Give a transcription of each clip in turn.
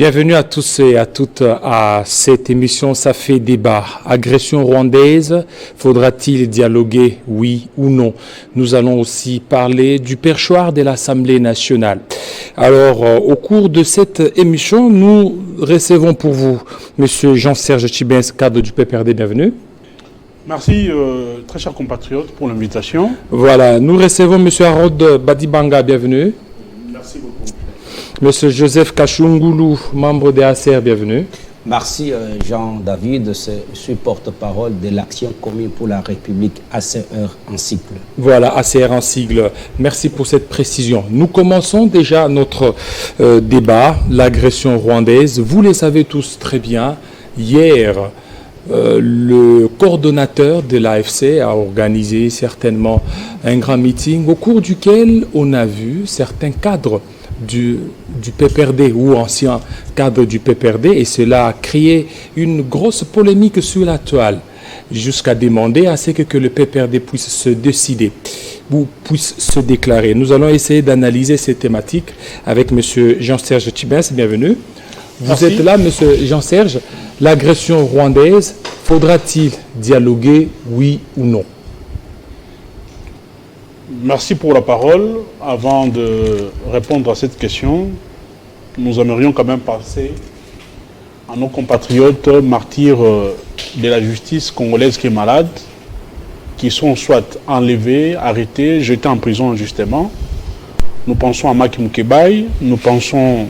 Bienvenue à tous et à toutes à cette émission Ça fait débat. Agression rwandaise, faudra-t-il dialoguer, oui ou non? Nous allons aussi parler du perchoir de l'Assemblée nationale. Alors, au cours de cette émission, nous recevons pour vous M. Jean-Serge Tchibens, cadre du PPRD, bienvenue. Merci, très chers compatriotes, pour l'invitation. Voilà, nous recevons M. Harold Badibanga, bienvenue. Merci beaucoup. Monsieur Joseph Kachungoulou, membre de ACR, bienvenue. Merci Jean-David, je suis porte-parole de l'Action commune pour la République ACR en sigle. Voilà, ACR en sigle. Merci pour cette précision. Nous commençons déjà notre débat, l'agression rwandaise. Vous le savez tous très bien, hier, le coordonnateur de l'AFC a organisé certainement un grand meeting au cours duquel on a vu certains cadres du PPRD ou anciens cadres du PPRD, et cela a créé une grosse polémique sur la toile, jusqu'à demander à ce que le PPRD puisse se décider ou puisse se déclarer. Nous allons essayer d'analyser ces thématiques avec M. Jean-Serge Tchibens, bienvenue. Vous êtes là, M. Jean-Serge. L'agression rwandaise, faudra-t-il dialoguer, oui ou non? Merci pour la parole. Avant de répondre à cette question, nous aimerions quand même passer à nos compatriotes martyrs de la justice congolaise qui est malade, qui sont soit enlevés, arrêtés, jetés en prison injustement. Nous pensons à Maki Mukebai, nous pensons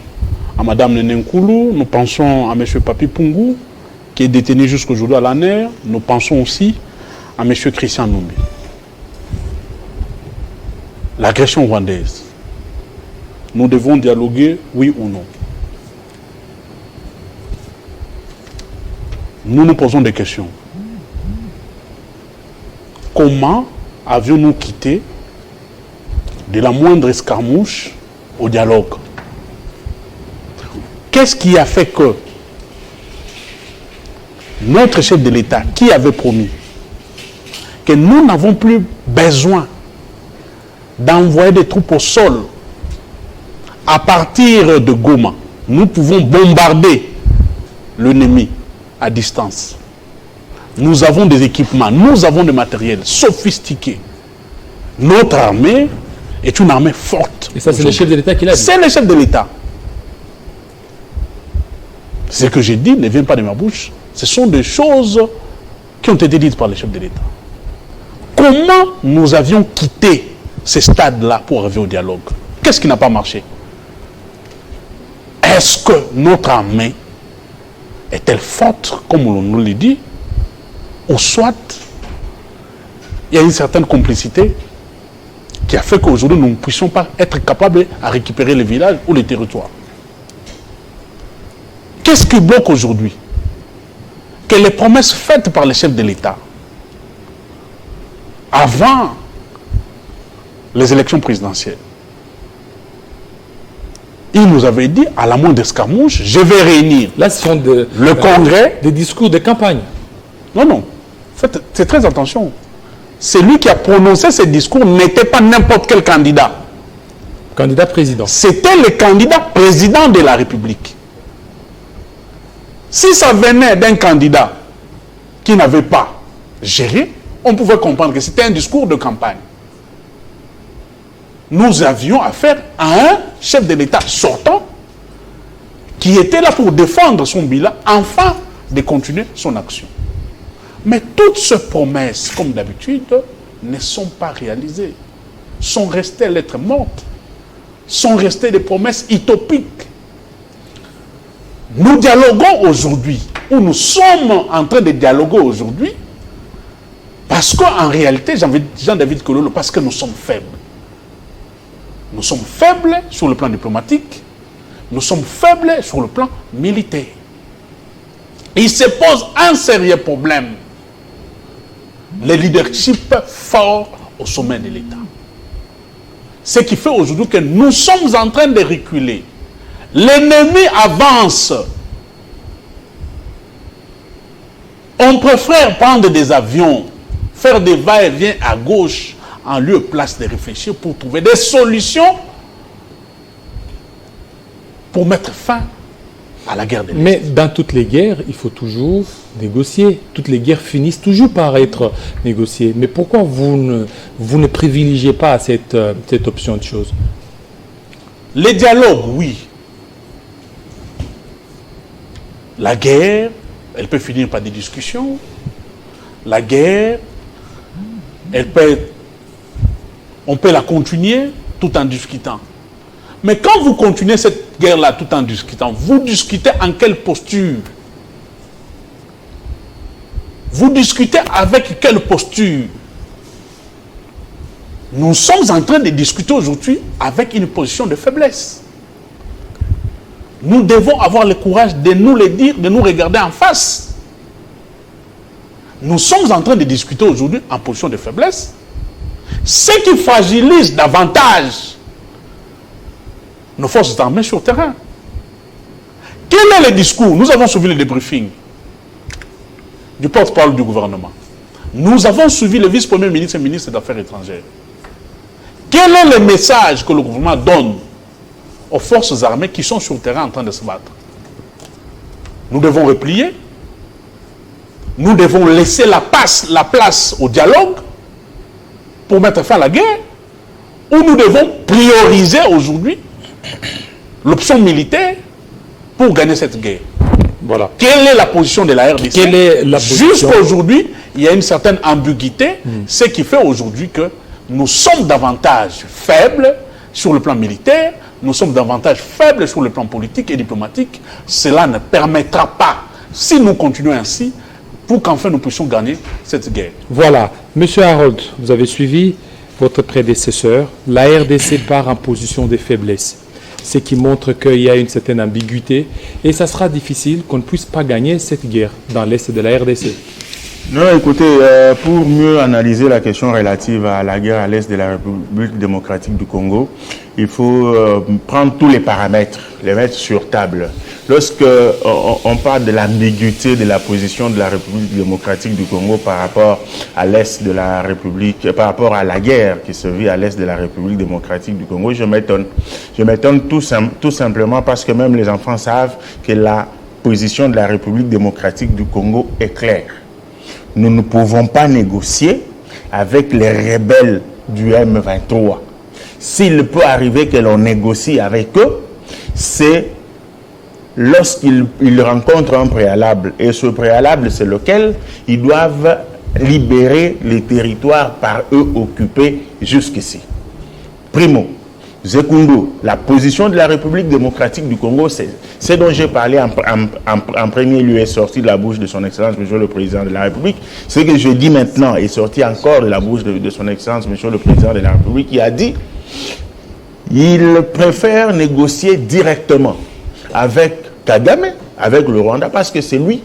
à Mme Nenenkulu, nous pensons à M. Papi Pungu, qui est détenu jusqu'aujourd'hui à l'ANER, nous pensons aussi à M. Christian Numbi. L'agression rwandaise. Nous devons dialoguer, oui ou non. Nous nous posons des questions. Comment avions-nous quitté de la moindre escarmouche au dialogue? Qu'est-ce qui a fait que notre chef de l'État, qui avait promis que nous n'avons plus besoin d'envoyer des troupes au sol à partir de Goma, nous pouvons bombarder l'ennemi à distance. Nous avons des équipements, nous avons des matériels sophistiqués. Notre armée est une armée forte. Et ça, c'est le chef de l'État qui l'a dit. C'est le chef de l'État. Ce que j'ai dit ne vient pas de ma bouche. Ce sont des choses qui ont été dites par le chef de l'État. Comment nous avions quitté ce stade-là pour arriver au dialogue? Qu'est-ce qui n'a pas marché? Est-ce que notre armée est-elle forte, comme on nous l'a dit, ou soit il y a une certaine complicité qui a fait qu'aujourd'hui nous ne puissions pas être capables à récupérer les villages ou les territoires? Qu'est-ce qui bloque aujourd'hui? Que les promesses faites par les chefs de l'État avant les élections présidentielles, il nous avait dit, à la moindre escarmouche, je vais réunir là, ce sont le Congrès. Des discours de campagne. Non, non. Faites très attention. Celui qui a prononcé ce discours n'était pas n'importe quel candidat. Candidat président. C'était le candidat président de la République. Si ça venait d'un candidat qui n'avait pas géré, on pouvait comprendre que c'était un discours de campagne. Nous avions affaire à un chef de l'État sortant qui était là pour défendre son bilan, afin de continuer son action. Mais toutes ces promesses, comme d'habitude, ne sont pas réalisées. Sont restées lettres mortes. Sont restées des promesses utopiques. Nous dialoguons aujourd'hui, ou nous sommes en train de dialoguer aujourd'hui, parce qu'en réalité, Jean-David Kololo, parce que nous sommes faibles. Nous sommes faibles sur le plan diplomatique, nous sommes faibles sur le plan militaire. Il se pose un sérieux problème. Le leadership fort au sommet de l'État. Ce qui fait aujourd'hui que nous sommes en train de reculer. L'ennemi avance. On préfère prendre des avions, faire des va-et-vient à gauche, en lieu et place de réfléchir pour trouver des solutions pour mettre fin à la guerre de l'Est. Mais dans toutes les guerres, il faut toujours négocier. Toutes les guerres finissent toujours par être négociées. Mais pourquoi vous ne privilégiez pas cette option de choses? Les dialogues, oui. La guerre, elle peut finir par des discussions. La guerre, on peut la continuer tout en discutant. Mais quand vous continuez cette guerre-là tout en discutant, vous discutez en quelle posture? Vous discutez avec quelle posture? Nous sommes en train de discuter aujourd'hui avec une position de faiblesse. Nous devons avoir le courage de nous le dire, de nous regarder en face. Nous sommes en train de discuter aujourd'hui en position de faiblesse. Ce qui fragilise davantage nos forces armées sur le terrain. Quel est le discours? Nous avons suivi le débriefing du porte-parole du gouvernement. Nous avons suivi le vice-premier ministre et ministre des Affaires étrangères. Quel est le message que le gouvernement donne aux forces armées qui sont sur le terrain en train de se battre? Nous devons replier. Nous devons laisser la place au dialogue pour mettre fin à la guerre, ou nous devons prioriser aujourd'hui l'option militaire pour gagner cette guerre. Voilà. Quelle est la position de la RDC? Quelle est la position? Jusqu'à aujourd'hui, il y a une certaine ambiguïté, ce qui fait aujourd'hui que nous sommes davantage faibles sur le plan militaire, nous sommes davantage faibles sur le plan politique et diplomatique. Cela ne permettra pas, si nous continuons ainsi, pour qu'enfin nous puissions gagner cette guerre. Voilà. Monsieur Harold, vous avez suivi votre prédécesseur. La RDC part en position de faiblesse, ce qui montre qu'il y a une certaine ambiguïté et ça sera difficile qu'on ne puisse pas gagner cette guerre dans l'Est de la RDC. Non, écoutez, pour mieux analyser la question relative à la guerre à l'Est de la République démocratique du Congo, il faut prendre tous les paramètres, les mettre sur table. Lorsque on parle de l'ambiguïté de la position de la République démocratique du Congo par rapport à l'Est de la République, par rapport à la guerre qui se vit à l'Est de la République démocratique du Congo, je m'étonne. Je m'étonne tout simplement parce que même les enfants savent que la position de la République démocratique du Congo est claire. Nous ne pouvons pas négocier avec les rebelles du M23. S'il peut arriver que l'on négocie avec eux, c'est lorsqu'ils rencontrent un préalable. Et ce préalable, c'est lequel? Ils doivent libérer les territoires par eux occupés jusqu'ici. Primo. Secondo, la position de la République démocratique du Congo, c'est dont j'ai parlé en premier lieu, est sorti de la bouche de son Excellence, Monsieur le Président de la République. Ce que je dis maintenant est sorti encore de la bouche de son Excellence, Monsieur le Président de la République, qui a dit il préfère négocier directement avec Kagame, avec le Rwanda, parce que c'est lui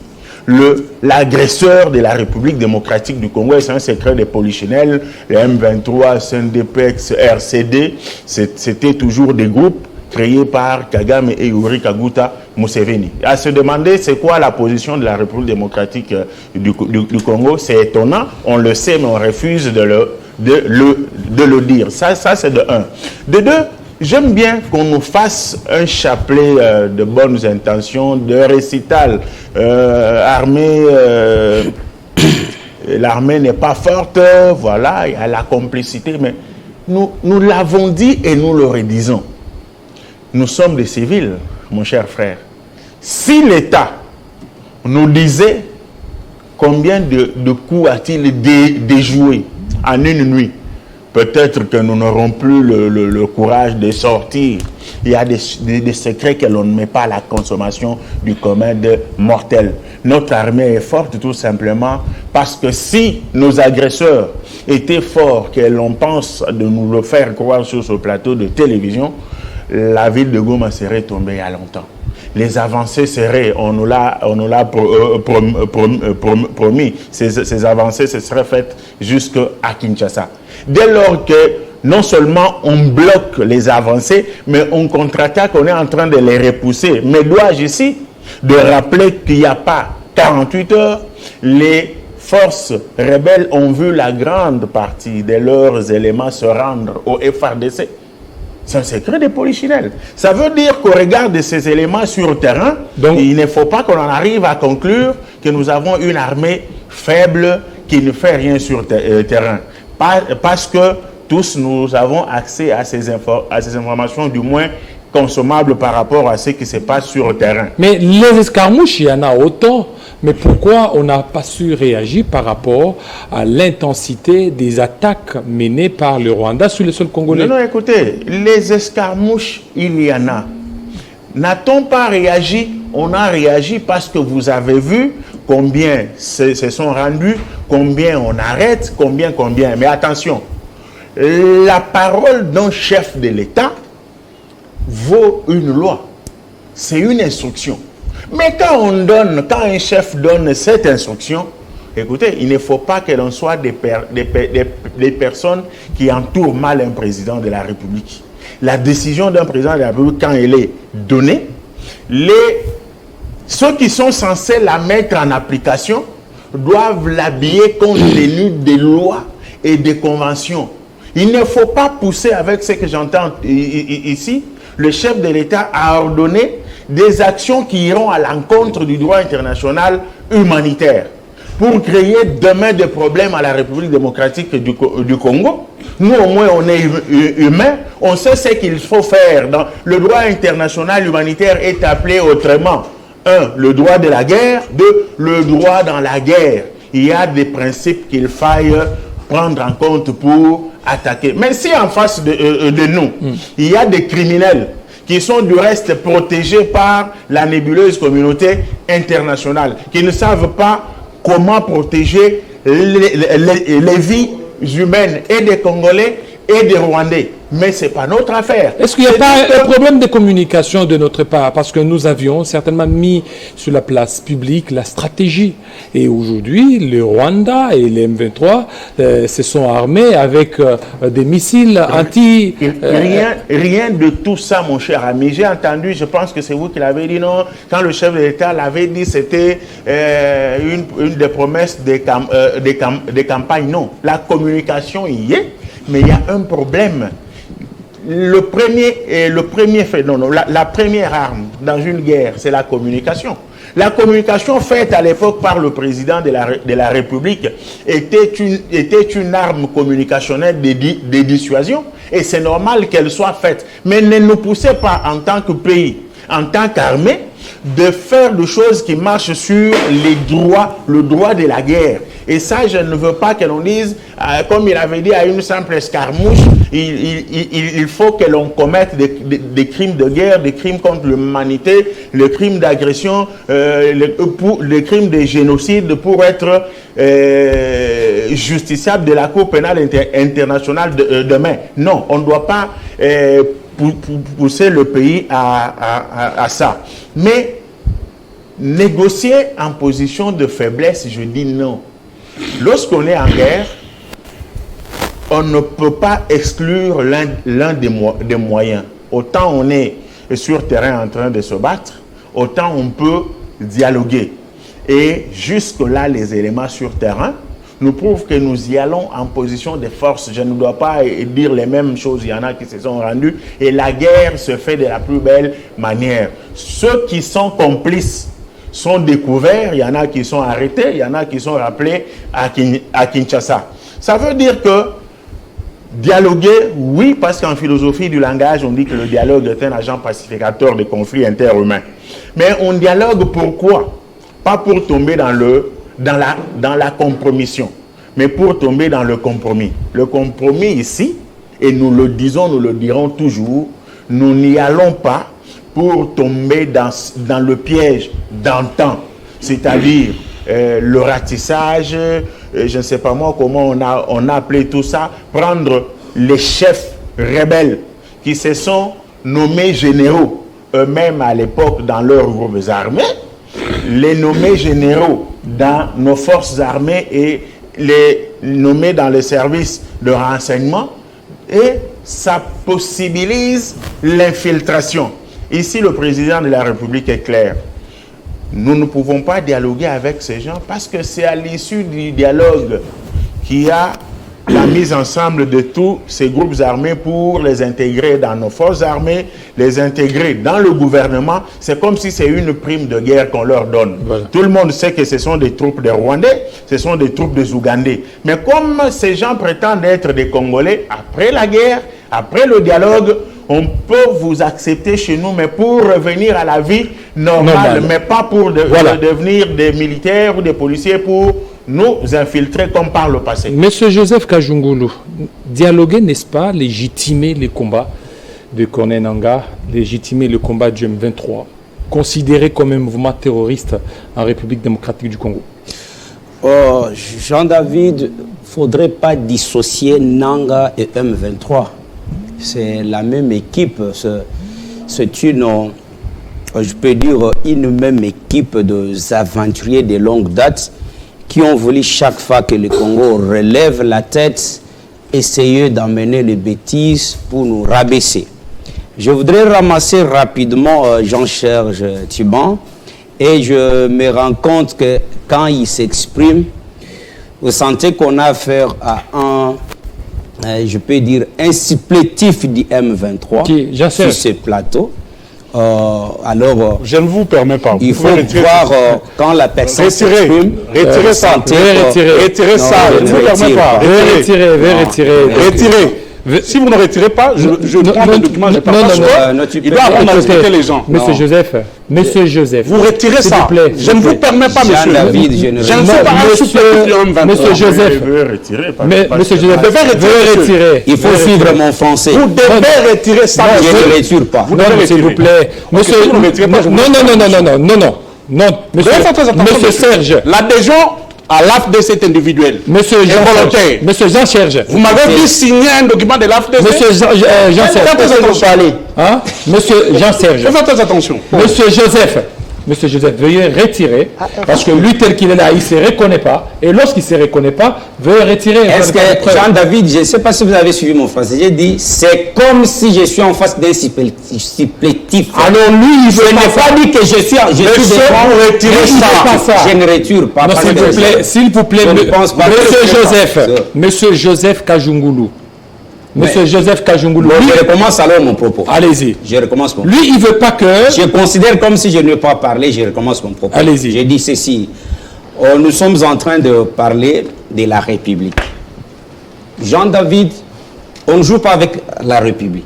l'agresseur de la République démocratique du Congo. C'est un secret des polichinelles, le M23, CNDP, RCD, c'était toujours des groupes créés par Kagame et Yoweri Kaguta Museveni. À se demander c'est quoi la position de la République démocratique du Congo, c'est étonnant, on le sait mais on refuse de le dire. Ça c'est de un. De deux, j'aime bien qu'on nous fasse un chapelet de bonnes intentions, de récital. L'armée n'est pas forte, voilà, il y a la complicité, mais nous l'avons dit et nous le redisons. Nous sommes des civils, mon cher frère. Si l'État nous disait combien de coups a-t-il déjoué en une nuit, peut-être que nous n'aurons plus le courage de sortir. Il y a des secrets que l'on ne met pas à la consommation du commun de mortels. Notre armée est forte tout simplement parce que si nos agresseurs étaient forts, que l'on pense de nous le faire croire sur ce plateau de télévision, la ville de Goma serait tombée il y a longtemps. Les avancées seraient, on nous l'a promis, ces avancées se seraient faites jusqu'à Kinshasa. Dès lors que non seulement on bloque les avancées, mais on contre-attaque, on est en train de les repousser. Mais dois-je ici de rappeler qu'il n'y a pas 48 heures, les forces rebelles ont vu la grande partie de leurs éléments se rendre au FARDC. C'est un secret de polichinelle. Ça veut dire qu'au regard de ces éléments sur le terrain, Donc, il ne faut pas qu'on en arrive à conclure que nous avons une armée faible qui ne fait rien sur le terrain. Parce que tous nous avons accès à ces informations, du moins consommables par rapport à ce qui se passe sur le terrain. mais les escarmouches, il y en a autant. Mais pourquoi on n'a pas su réagir par rapport à l'intensité des attaques menées par le Rwanda sur le sol congolais? Non, écoutez, les escarmouches, il y en a. N'a-t-on pas réagi? On a réagi parce que vous avez vu combien se sont rendus, combien on arrête, combien. Mais attention, la parole d'un chef de l'État vaut une loi. C'est une instruction. Mais quand un chef donne cette instruction, écoutez, il ne faut pas que l'on soit des personnes qui entourent mal un président de la République. La décision d'un président de la République, quand elle est donnée, ceux qui sont censés la mettre en application doivent l'habiller compte tenu des lois et des conventions. Il ne faut pas pousser avec ce que j'entends ici. Le chef de l'État a ordonné des actions qui iront à l'encontre du droit international humanitaire pour créer demain des problèmes à la République démocratique du Congo. Nous, au moins, on est humains, on sait ce qu'il faut faire. Le droit international humanitaire est appelé autrement. 1. Le droit de la guerre. 2. Le droit dans la guerre. Il y a des principes qu'il faille prendre en compte pour attaquer. Mais si en face de nous, il y a des criminels qui sont du reste protégés par la nébuleuse communauté internationale, qui ne savent pas comment protéger les vies humaines et des Congolais et des Rwandais. Mais ce n'est pas notre affaire. Est-ce qu'il n'y a pas un problème de communication de notre part? Parce que nous avions certainement mis sur la place publique la stratégie. Et aujourd'hui, le Rwanda et les M23 se sont armés avec des missiles anti... Rien de tout ça, mon cher ami. J'ai entendu, je pense que c'est vous qui l'avez dit, non? Quand le chef de l'État l'avait dit, c'était une des promesses des campagnes. Non, la communication y est, mais il y a un problème. La première arme dans une guerre, c'est la communication. La communication faite à l'époque par le président de la République était une arme communicationnelle de dissuasion, et c'est normal qu'elle soit faite. Mais ne nous poussez pas en tant que pays, en tant qu'armée, de faire des choses qui marchent sur le droit de la guerre. Et ça, je ne veux pas que l'on dise, comme il avait dit à une simple escarmouche, il faut que l'on commette des crimes de guerre, des crimes contre l'humanité, le crime d'agression, le crime de génocide pour être justiciable de la Cour pénale internationale demain. Non, on ne doit pas pousser le pays à ça. Mais négocier en position de faiblesse, je dis non. Lorsqu'on est en guerre, on ne peut pas exclure l'un des moyens. Autant on est sur terrain en train de se battre, autant on peut dialoguer. Et jusque-là, les éléments sur terrain nous prouvent que nous y allons en position de force. Je ne dois pas dire les mêmes choses, il y en a qui se sont rendus. Et la guerre se fait de la plus belle manière. Ceux qui sont complices sont découverts, il y en a qui sont arrêtés, il y en a qui sont rappelés à Kinshasa. Ça veut dire que dialoguer, oui, parce qu'en philosophie du langage, on dit que le dialogue est un agent pacificateur des conflits interhumains. Mais on dialogue pourquoi? Pas pour tomber dans la compromission, mais pour tomber dans le compromis. Le compromis ici, et nous le disons, nous le dirons toujours, nous n'y allons pas pour tomber dans le piège d'antan, c'est-à-dire le ratissage, je ne sais pas moi comment on a appelé tout ça, prendre les chefs rebelles qui se sont nommés généraux eux-mêmes à l'époque dans leurs groupes armés, les nommer généraux dans nos forces armées et les nommer dans les services de renseignement, et ça possibilise l'infiltration. Ici, le président de la République est clair. Nous ne pouvons pas dialoguer avec ces gens parce que c'est à l'issue du dialogue qu'il y a la mise ensemble de tous ces groupes armés pour les intégrer dans nos forces armées, les intégrer dans le gouvernement. C'est comme si c'est une prime de guerre qu'on leur donne. Voilà. Tout le monde sait que ce sont des troupes des Rwandais, ce sont des troupes des Ougandais. Mais comme ces gens prétendent être des Congolais, après la guerre, après le dialogue, on peut vous accepter chez nous, mais pour revenir à la vie normale, mais pas pour devenir des militaires ou des policiers pour nous infiltrer comme par le passé. Monsieur Joseph Kajungulu, dialoguer, n'est-ce pas, légitimer les combats de Corneille Nangaa, légitimer le combat du M23, considéré comme un mouvement terroriste en République démocratique du Congo? Jean-David, il ne faudrait pas dissocier Nangaa et M23. C'est la même équipe, c'est une, je peux dire, une même équipe d'aventuriers de longue date qui ont voulu chaque fois que le Congo relève la tête, essayer d'emmener les bêtises pour nous rabaisser. Je voudrais ramasser rapidement Jean-Serge Thiban et je me rends compte que quand il s'exprime, vous sentez qu'on a affaire à un... je peux dire, un supplétif du M23 sur ce plateau. Alors, je ne vous permets pas. Il faut voir quand la personne s'exprime. Retirez ça. Retirez ça. Je ne vous permets pas. Retirez. Si vous ne retirez pas, je prends le document, je partage. Il doit apprendre à respecter les gens. Monsieur Joseph. Vous retirez ça. Je ne vous permets pas, monsieur. Je ne sais pas. Monsieur Joseph. Monsieur Joseph veut retirer. Il faut suivre mon français. Vous devez retirer ça. Je ne retire pas. S'il vous plaît. Monsieur. Non. Monsieur Serge. L'adhésion à l'AFDC est individuel. Monsieur Jean-Serge. Vous m'avez dit signer un document de l'AFDC. Monsieur Jean-Serge. Monsieur Jean-Serge. Faites attention. Monsieur Joseph, veuillez retirer, parce que lui, tel qu'il est là, il ne se reconnaît pas. Et lorsqu'il ne se reconnaît pas, veuillez retirer. Est-ce que, Jean-David, je ne sais pas si vous avez suivi mon français, j'ai dit, c'est comme si je suis en face d'un supplétif. Alors lui, il je n'ai pas dit que je suis vous retirez ça. Je ne retire pas. S'il vous plaît, Monsieur Joseph Kajungulu. Joseph Kajungulu. Je recommence alors mon propos. Allez-y. Je recommence mon propos. Lui, il ne veut pas que... Je considère comme si je ne veux pas parler, je recommence mon propos. Allez-y. Je dis ceci. Nous sommes en train de parler de la République. Jean-David, on ne joue pas avec la République.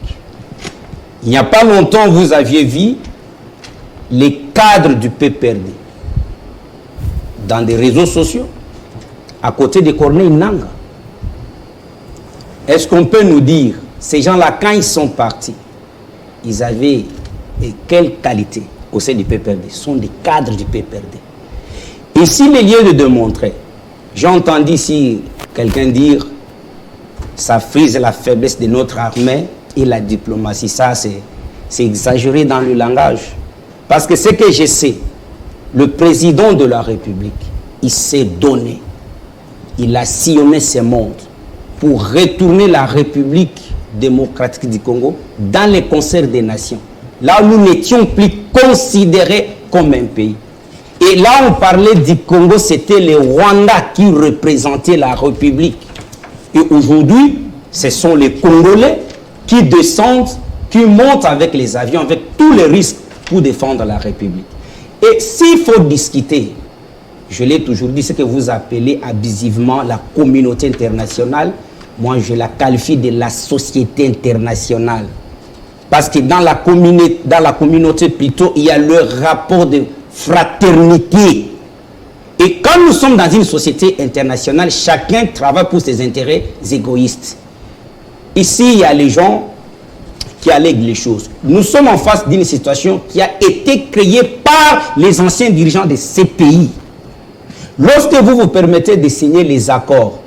Il n'y a pas longtemps, vous aviez vu les cadres du PPRD dans des réseaux sociaux à côté de Corneille Nangaa. Est-ce qu'on peut nous dire, ces gens-là, quand ils sont partis, ils avaient quelle qualité au sein du PPRD? Ce sont des cadres du PPRD. Et s'il est lieu de démontrer, j'ai entendu ici quelqu'un dire, ça frise la faiblesse de notre armée et la diplomatie. Ça, c'est exagéré dans le langage. Parce que ce que je sais, le président de la République, il s'est donné, il a sillonné ce monde pour retourner la République démocratique du Congo dans les concerts des nations. Là où nous n'étions plus considérés comme un pays. Et là on parlait du Congo, c'était le Rwanda qui représentait la République. Et aujourd'hui, ce sont les Congolais qui descendent, qui montent avec les avions, avec tous les risques pour défendre la République. Et s'il faut discuter, je l'ai toujours dit, ce que vous appelez abusivement la communauté internationale, moi je la qualifie de la société internationale. Parce que dans la communauté plutôt, il y a le rapport de fraternité. Et quand nous sommes dans une société internationale, chacun travaille pour ses intérêts égoïstes. Ici, il y a les gens qui allèguent les choses. Nous sommes en face d'une situation qui a été créée par les anciens dirigeants de ces pays. Lorsque vous vous permettez de signer les accords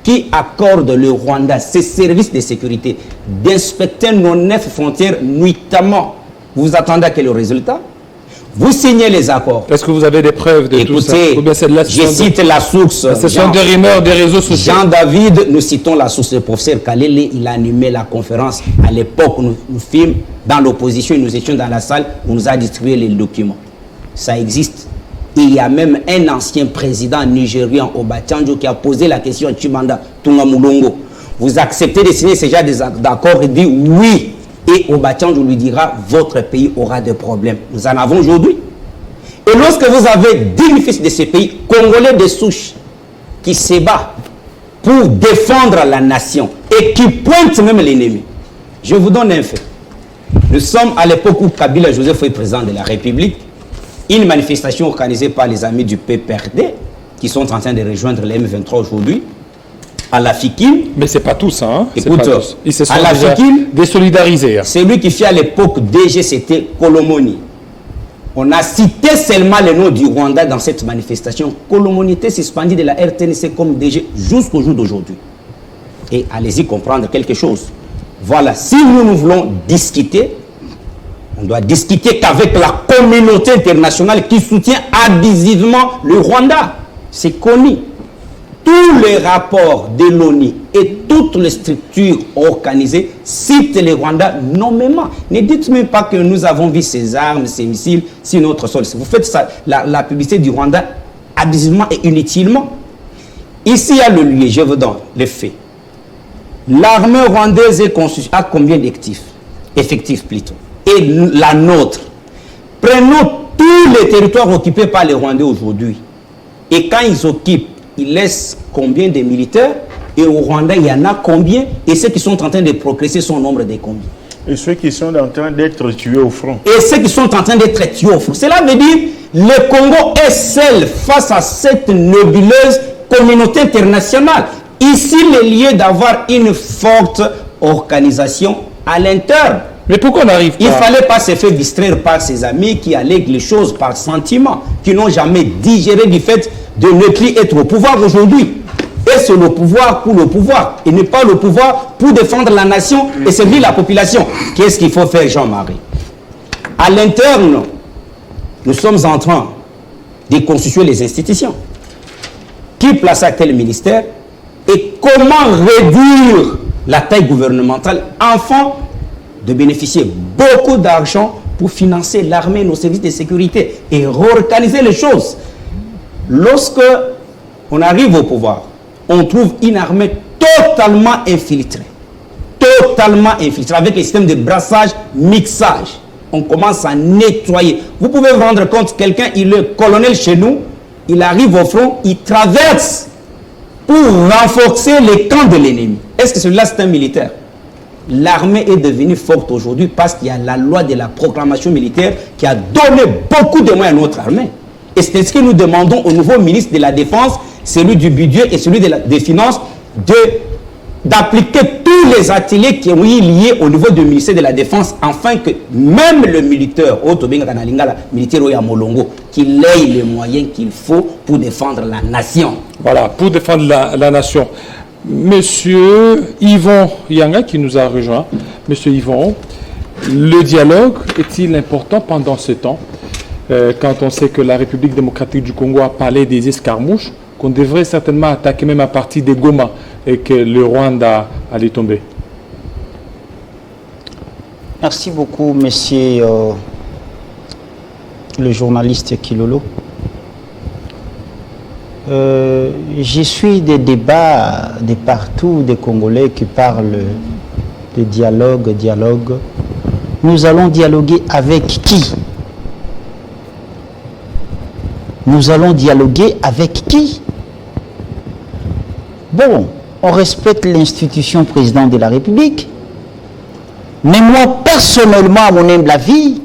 qui accordent le Rwanda, ses services de sécurité, d'inspecter nos 9 frontières nuitamment, vous attendez à quel résultat? Vous signez les accords. Est-ce que vous avez des preuves de tout ça? Je cite la source. Ce sont des rumeurs des réseaux sociaux. Jean-David, nous citons la source. Le professeur Kalele, il a animé la conférence. À l'époque, nous fûmes dans l'opposition, nous étions dans la salle, on nous a distribué les documents. Ça existe. Et il y a même un ancien président nigérian, Obasanjo, qui a posé la question à Chimamanda Ngozi. Vous acceptez de signer ce genre d'accord? Il dit oui. Et Obasanjo lui dira, votre pays aura des problèmes. Nous en avons aujourd'hui. Et lorsque vous avez 10 fils de ces pays, congolais de souche, qui se battent pour défendre la nation et qui pointent même l'ennemi, je vous donne un fait. Nous sommes à l'époque où Kabila Joseph est président de la République. Une manifestation organisée par les amis du PPRD qui sont en train de rejoindre les M23 aujourd'hui à la FIKIM. Mais c'est pas tous, hein. Écoute, pas tous. Ils se sont à la déjà FIKIM, désolidarisés. c'est lui qui fit à l'époque DG, c'était Kolomoni. On a cité seulement le nom du Rwanda dans cette manifestation. Kolomoni était suspendu de la RTNC comme DG jusqu'au jour d'aujourd'hui. Et allez-y comprendre quelque chose. Voilà, si nous voulons discuter, on doit discuter qu'avec la communauté internationale qui soutient abusivement le Rwanda. C'est connu. Tous les rapports de l'ONU et toutes les structures organisées citent le Rwanda nommément. Ne dites même pas que nous avons vu ces armes, ces missiles sur notre sol. Vous faites ça, la publicité du Rwanda abusivement et inutilement. Ici, il y a le lieu, je vous donne les faits. L'armée rwandaise est constituée à combien d'effectifs plutôt? Et la nôtre. Prenons tous les territoires occupés par les Rwandais aujourd'hui. Et quand ils occupent, ils laissent combien de militaires? Et au Rwanda, il y en a combien? Et ceux qui sont en train de progresser sont au nombre de combien? Et ceux qui sont en train d'être tués au front. Et ceux qui sont en train d'être tués au front. Cela veut dire que le Congo est seul face à cette nébuleuse communauté internationale. Ici, le lieu d'avoir une forte organisation à l'interne. Mais pourquoi on n'arrive pas? Il ne fallait pas se faire distraire par ses amis qui allèguent les choses par sentiment, qui n'ont jamais digéré du fait de ne plus être au pouvoir aujourd'hui. Et c'est le pouvoir pour le pouvoir, et ne pas le pouvoir pour défendre la nation et servir la population. Qu'est-ce qu'il faut faire, Jean-Marie? À l'interne, nous sommes en train de constituer les institutions. Qui place à tel ministère? Et comment réduire la taille gouvernementale afin de bénéficier beaucoup d'argent pour financer l'armée, nos services de sécurité et réorganiser les choses. Lorsque on arrive au pouvoir, on trouve une armée totalement infiltrée. Totalement infiltrée, avec les systèmes de brassage, mixage. On commence à nettoyer. Vous pouvez vous rendre compte, quelqu'un, il est colonel chez nous, il arrive au front, il traverse pour renforcer les camps de l'ennemi. Est-ce que celui-là, c'est un militaire? L'armée est devenue forte aujourd'hui parce qu'il y a la loi de la proclamation militaire qui a donné beaucoup de moyens à notre armée. Et c'est ce que nous demandons au nouveau ministre de la Défense, celui du budget et celui des Finances, d'appliquer tous les ateliers qui ont été liés au niveau du ministère de la Défense, afin que même le militaire, qu'il ait les moyens qu'il faut pour défendre la nation. Voilà, pour défendre la nation. Monsieur Yvon Yanga qui nous a rejoint. Monsieur Yvon, le dialogue est-il important pendant ce temps, quand on sait que la République démocratique du Congo a parlé des escarmouches, qu'on devrait certainement attaquer même à partir de Goma et que le Rwanda allait tomber? Merci beaucoup, monsieur le journaliste Kilolo. Je suis des débats de partout, des Congolais qui parlent de dialogue. Nous allons dialoguer avec qui? Nous allons dialoguer avec qui? Bon, on respecte l'institution président de la République. Mais moi, personnellement, à mon humble avis,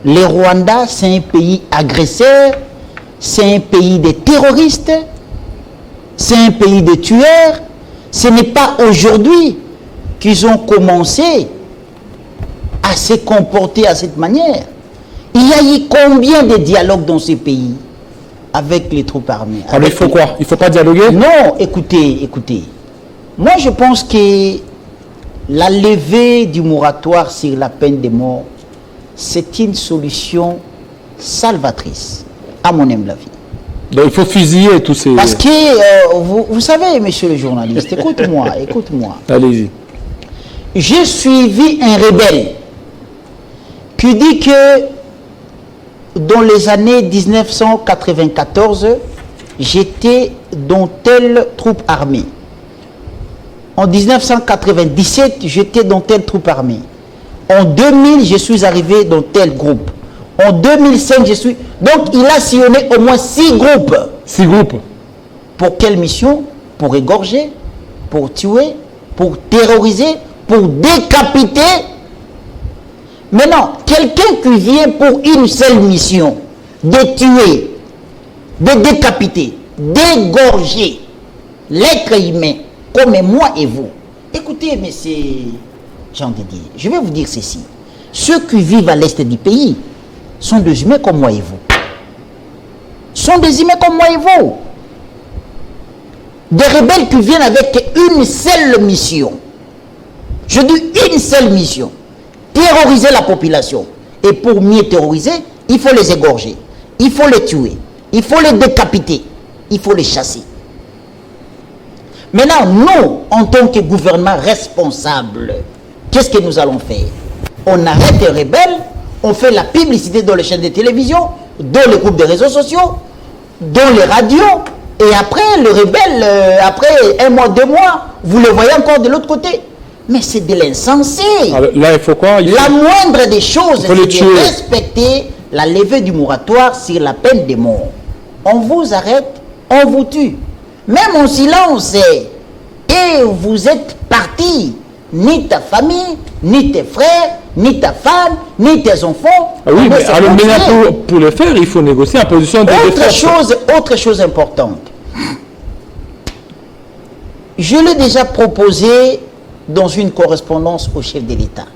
le Rwanda, c'est un pays agresseur, c'est un pays de terroristes, c'est un pays de tueurs. Ce n'est pas aujourd'hui qu'ils ont commencé à se comporter à cette manière. Il y a eu combien de dialogues dans ces pays avec les troupes armées? Alors il faut quoi? Il ne faut pas dialoguer? Non, écoutez. Moi, je pense que la levée du moratoire sur la peine de mort, c'est une solution salvatrice, à mon humble avis. Donc il faut fusiller tous ces... Parce que, vous savez, monsieur le journaliste, écoute-moi. Allez-y. J'ai suivi un rebelle qui dit que dans les années 1994, j'étais dans telle troupe armée. En 1997, j'étais dans telle troupe armée. En 2000, je suis arrivé dans tel groupe. En 2005, je suis... Donc, il a sillonné au moins 6 groupes. 6 groupes. Pour quelle mission? Pour égorger, pour tuer, pour terroriser, pour décapiter. Maintenant, quelqu'un qui vient pour une seule mission, de tuer, de décapiter, d'égorger l'être humain, comme moi et vous. Écoutez, monsieur Jean-Didier, je vais vous dire ceci. Ceux qui vivent à l'est du pays sont des humains comme moi et vous. Sont des humains comme moi et vous. Des rebelles qui viennent avec une seule mission. Je dis une seule mission. Terroriser la population. Et pour mieux terroriser, il faut les égorger. Il faut les tuer. Il faut les décapiter. Il faut les chasser. Maintenant, nous, en tant que gouvernement responsable, qu'est-ce que nous allons faire? On arrête les rebelles, on fait la publicité dans les chaînes de télévision, dans les groupes de réseaux sociaux, dans les radios, et après, le rebelle, après 1 mois, 2 mois, vous le voyez encore de l'autre côté. Mais c'est de l'insensé. Là, il faut quoi? La moindre des choses, c'est tuer. de respecter la levée du moratoire sur la peine de mort. On vous arrête, on vous tue. Même en silence, et vous êtes parti. Ni ta famille, ni tes frères, ni ta femme, ni tes enfants. Ah oui, mais alors maintenant, pour le faire, il faut négocier en position de défense. Autre chose importante. Je l'ai déjà proposé dans une correspondance au chef de l'État.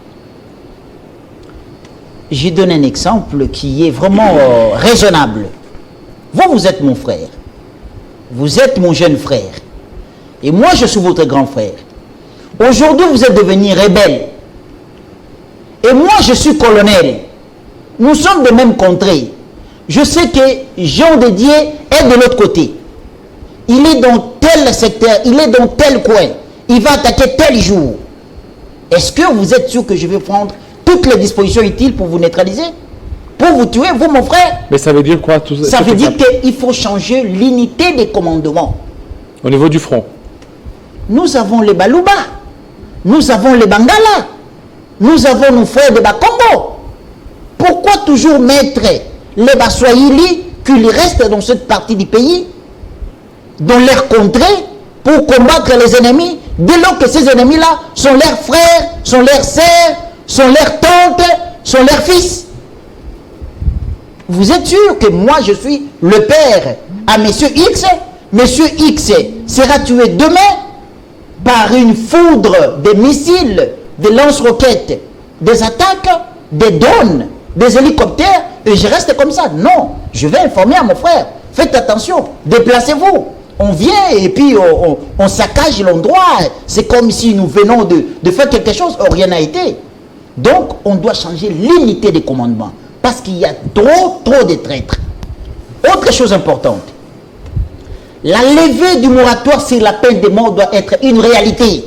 Je donne un exemple qui est vraiment raisonnable. Vous êtes mon frère. Vous êtes mon jeune frère. Et moi, je suis votre grand frère. Aujourd'hui, vous êtes devenu rebelle. Et moi, je suis colonel. Nous sommes de même contrée. Je sais que Jean Didier est de l'autre côté. Il est dans tel secteur, il est dans tel coin. Il va attaquer tel jour. Est-ce que vous êtes sûr que je vais prendre toutes les dispositions utiles pour vous neutraliser? Pour vous tuer, vous, mon frère? Mais ça veut dire quoi tout ça? Ça veut dire qu'il faut changer l'unité des commandements. Au niveau du front. Nous avons les Balouba. Nous avons les Bangala. Nous avons nos frères de Bakongo. Pourquoi toujours mettre les Baswahili qui restent dans cette partie du pays, dans leur contrée, pour combattre les ennemis, dès lors que ces ennemis-là sont leurs frères, sont leurs sœurs, sont leurs tantes, sont leurs fils? Vous êtes sûr que moi je suis le père à monsieur X? Monsieur X sera tué demain par une foudre de missiles, des lance-roquettes, des attaques, des drones, des hélicoptères, et je reste comme ça. Non, je vais informer à mon frère. Faites attention, déplacez-vous. On vient et puis on saccage l'endroit. C'est comme si nous venons de faire quelque chose, or rien n'a été. Donc, on doit changer l'unité des commandements. Parce qu'il y a trop de traîtres. Autre chose importante. La levée du moratoire sur la peine de mort doit être une réalité.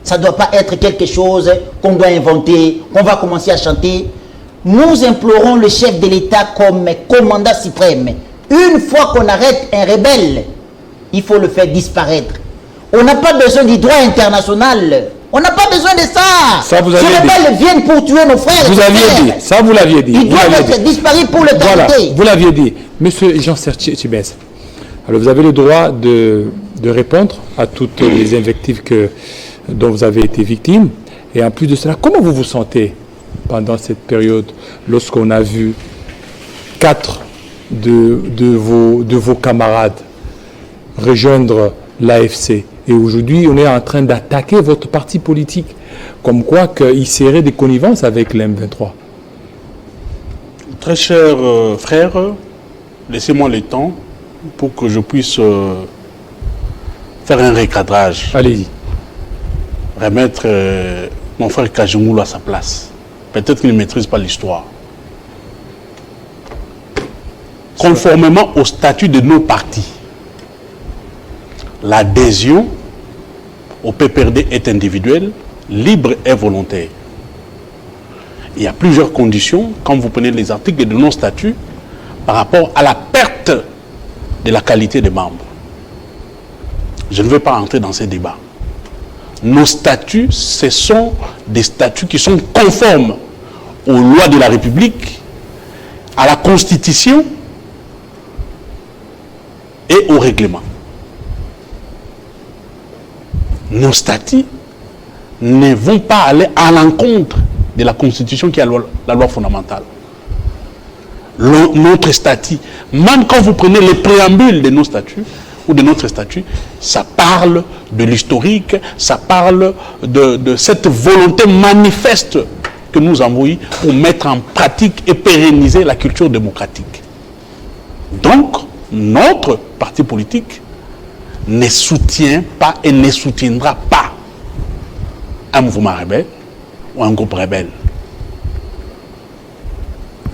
Ça ne doit pas être quelque chose qu'on doit inventer, qu'on va commencer à chanter. Nous implorons le chef de l'État comme commandant suprême. Une fois qu'on arrête un rebelle, il faut le faire disparaître. On n'a pas besoin du droit international. On n'a pas besoin de ça. Ça vous avez Ces rebelles viennent pour tuer nos frères. Vous l'aviez dit. Ça, vous l'aviez dit. Ils doivent être disparus pour le Voilà, qualité. vous l'aviez dit. Monsieur Jean-Serge Tchibès, alors vous avez le droit de répondre à toutes les invectives dont vous avez été victime. Et en plus de cela, comment vous vous sentez pendant cette période lorsqu'on a vu 4 de vos camarades rejoindre l'AFC? Et aujourd'hui, on est en train d'attaquer votre parti politique, comme quoi qu'il serait des connivences avec l'M23. Très cher frère, laissez-moi le temps pour que je puisse faire un recadrage. Allez-y. Remettre mon frère Kajimoulou à sa place. Peut-être qu'il ne maîtrise pas l'histoire. Conformément au statut de nos partis, l'adhésion au PPRD est individuelle, libre et volontaire. il y a plusieurs conditions, quand vous prenez les articles de non-statut, par rapport à la perte de la qualité des membres. Je ne vais pas entrer dans ces débats. Nos statuts, ce sont des statuts qui sont conformes aux lois de la République, à la Constitution et au règlement. Nos statuts ne vont pas aller à l'encontre de la Constitution qui est la loi fondamentale. Notre statut, même quand vous prenez les préambules de nos statuts ou de notre statut, ça parle de l'historique, ça parle de cette volonté manifeste que nous envoyons pour mettre en pratique et pérenniser la culture démocratique. Donc, notre parti politique ne soutient pas et ne soutiendra pas un mouvement rebelle ou un groupe rebelle.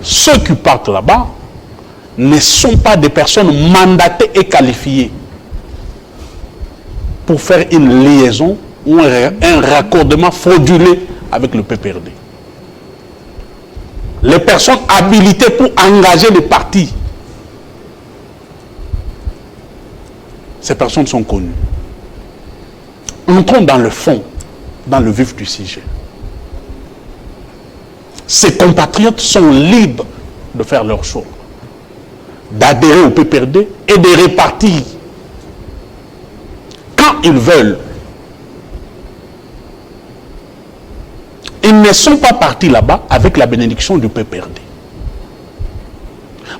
Ceux qui partent là-bas ne sont pas des personnes mandatées et qualifiées pour faire une liaison ou un raccordement frauduleux avec le PPRD. Les personnes habilitées pour engager les partis, ces personnes sont connues. Entrons dans le fond, dans le vif du sujet. Ces compatriotes sont libres de faire leur choix, d'adhérer au PPRD et de répartir quand ils veulent. Ils ne sont pas partis là-bas avec la bénédiction du PPRD.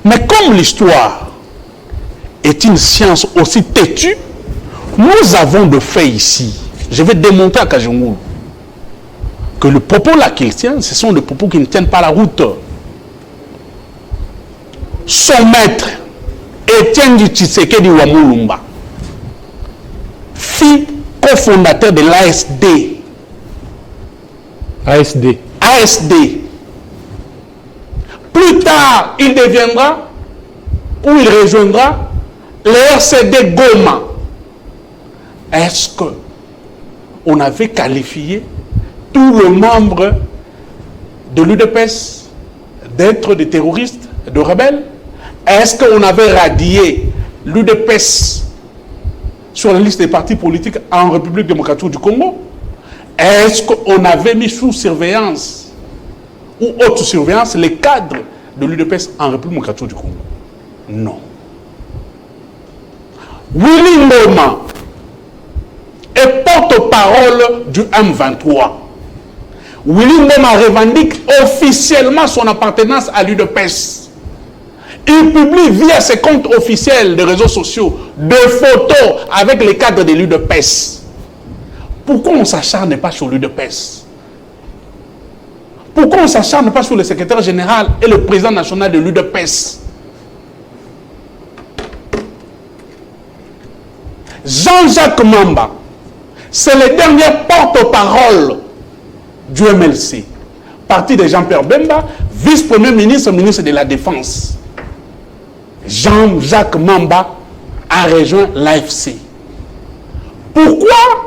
Mais comme l'histoire est une science aussi têtue, nous avons de fait ici. Je vais démontrer à Kajungulu que le propos là qu'il tient, ce sont des propos qui ne tiennent pas la route. Son maître, Étienne Tshisekedi Wamulumba, fut cofondateur de l'ASD. ASD. Plus tard, il deviendra ou il rejoindra le RCD Goma. Est-ce qu'on avait qualifié tous les membres de l'UDPS d'être des terroristes, de rebelles? Est-ce qu'on avait radié l'UDPS sur la liste des partis politiques en République démocratique du Congo? Est-ce qu'on avait mis sous surveillance ou haute surveillance les cadres de l'UDPS en République démocratique du Congo? Non. Willy Ngoma est porte-parole du M23. Willy Ngoma revendique officiellement son appartenance à l'UDPS. Il publie via ses comptes officiels de réseaux sociaux des photos avec les cadres de l'UDPS. Pourquoi on ne s'acharne pas sur l'UDPS? Pourquoi on ne s'acharne pas sur le secrétaire général et le président national de l'UDPS? Jean-Jacques Mamba, c'est le dernier porte-parole du MLC. Parti de Jean-Pierre Bemba, vice-premier ministre, ministre de la Défense. Jean-Jacques Mamba a rejoint l'AFC. Pourquoi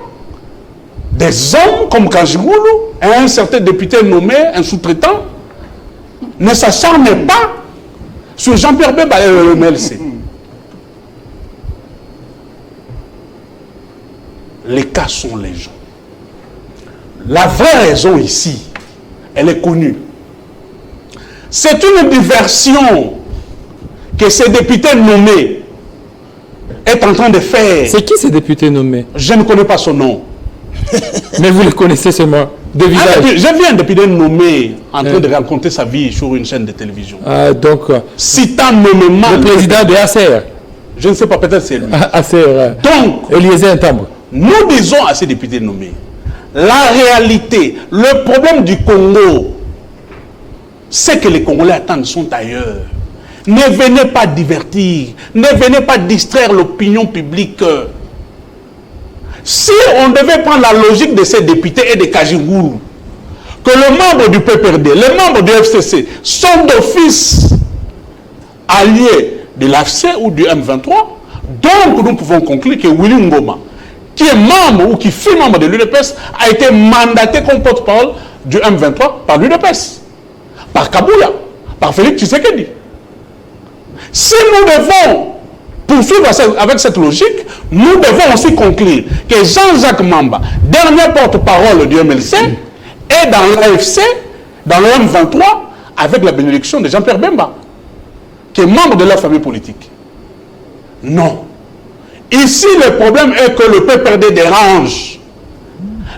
des hommes comme Kajungulu et un certain député nommé, un sous-traitant, ne s'acharnent pas sur Jean-Pierre Bemba et le MLC? Les cas sont légion. La vraie raison ici, elle est connue. C'est une diversion que ces députés nommés est en train de faire. C'est qui ces députés nommés? Je ne connais pas son nom. Mais vous le connaissez seulement de visage. J'ai vu un député nommé en train de raconter sa vie sur une chaîne de télévision. Donc, citant nommément le président de ACR. Je ne sais pas, peut-être c'est lui. ACR. Donc, Eliezer Ntambo. Nous disons à ces députés nommés, la réalité, le problème du Congo, c'est que les Congolais attendent sont ailleurs. Ne venez pas divertir, ne venez pas distraire l'opinion publique. Si on devait prendre la logique de ces députés et de Kajungulu, que les membres du PPRD, les membres du FCC sont d'office alliés de l'AFC ou du M23, donc nous pouvons conclure que Willy Ngoma, qui est membre ou qui fut membre de l'UDPS, a été mandaté comme porte-parole du M23 par l'UDPS. par Kabouya, par Félix Tshisekedi. Si nous devons poursuivre avec cette logique, nous devons aussi conclure que Jean-Jacques Mamba, dernier porte-parole du MLC, est dans l'AFC, dans le M23, avec la bénédiction de Jean-Pierre Bemba, qui est membre de leur famille politique. Non. Ici, le problème est que le PPRD dérange.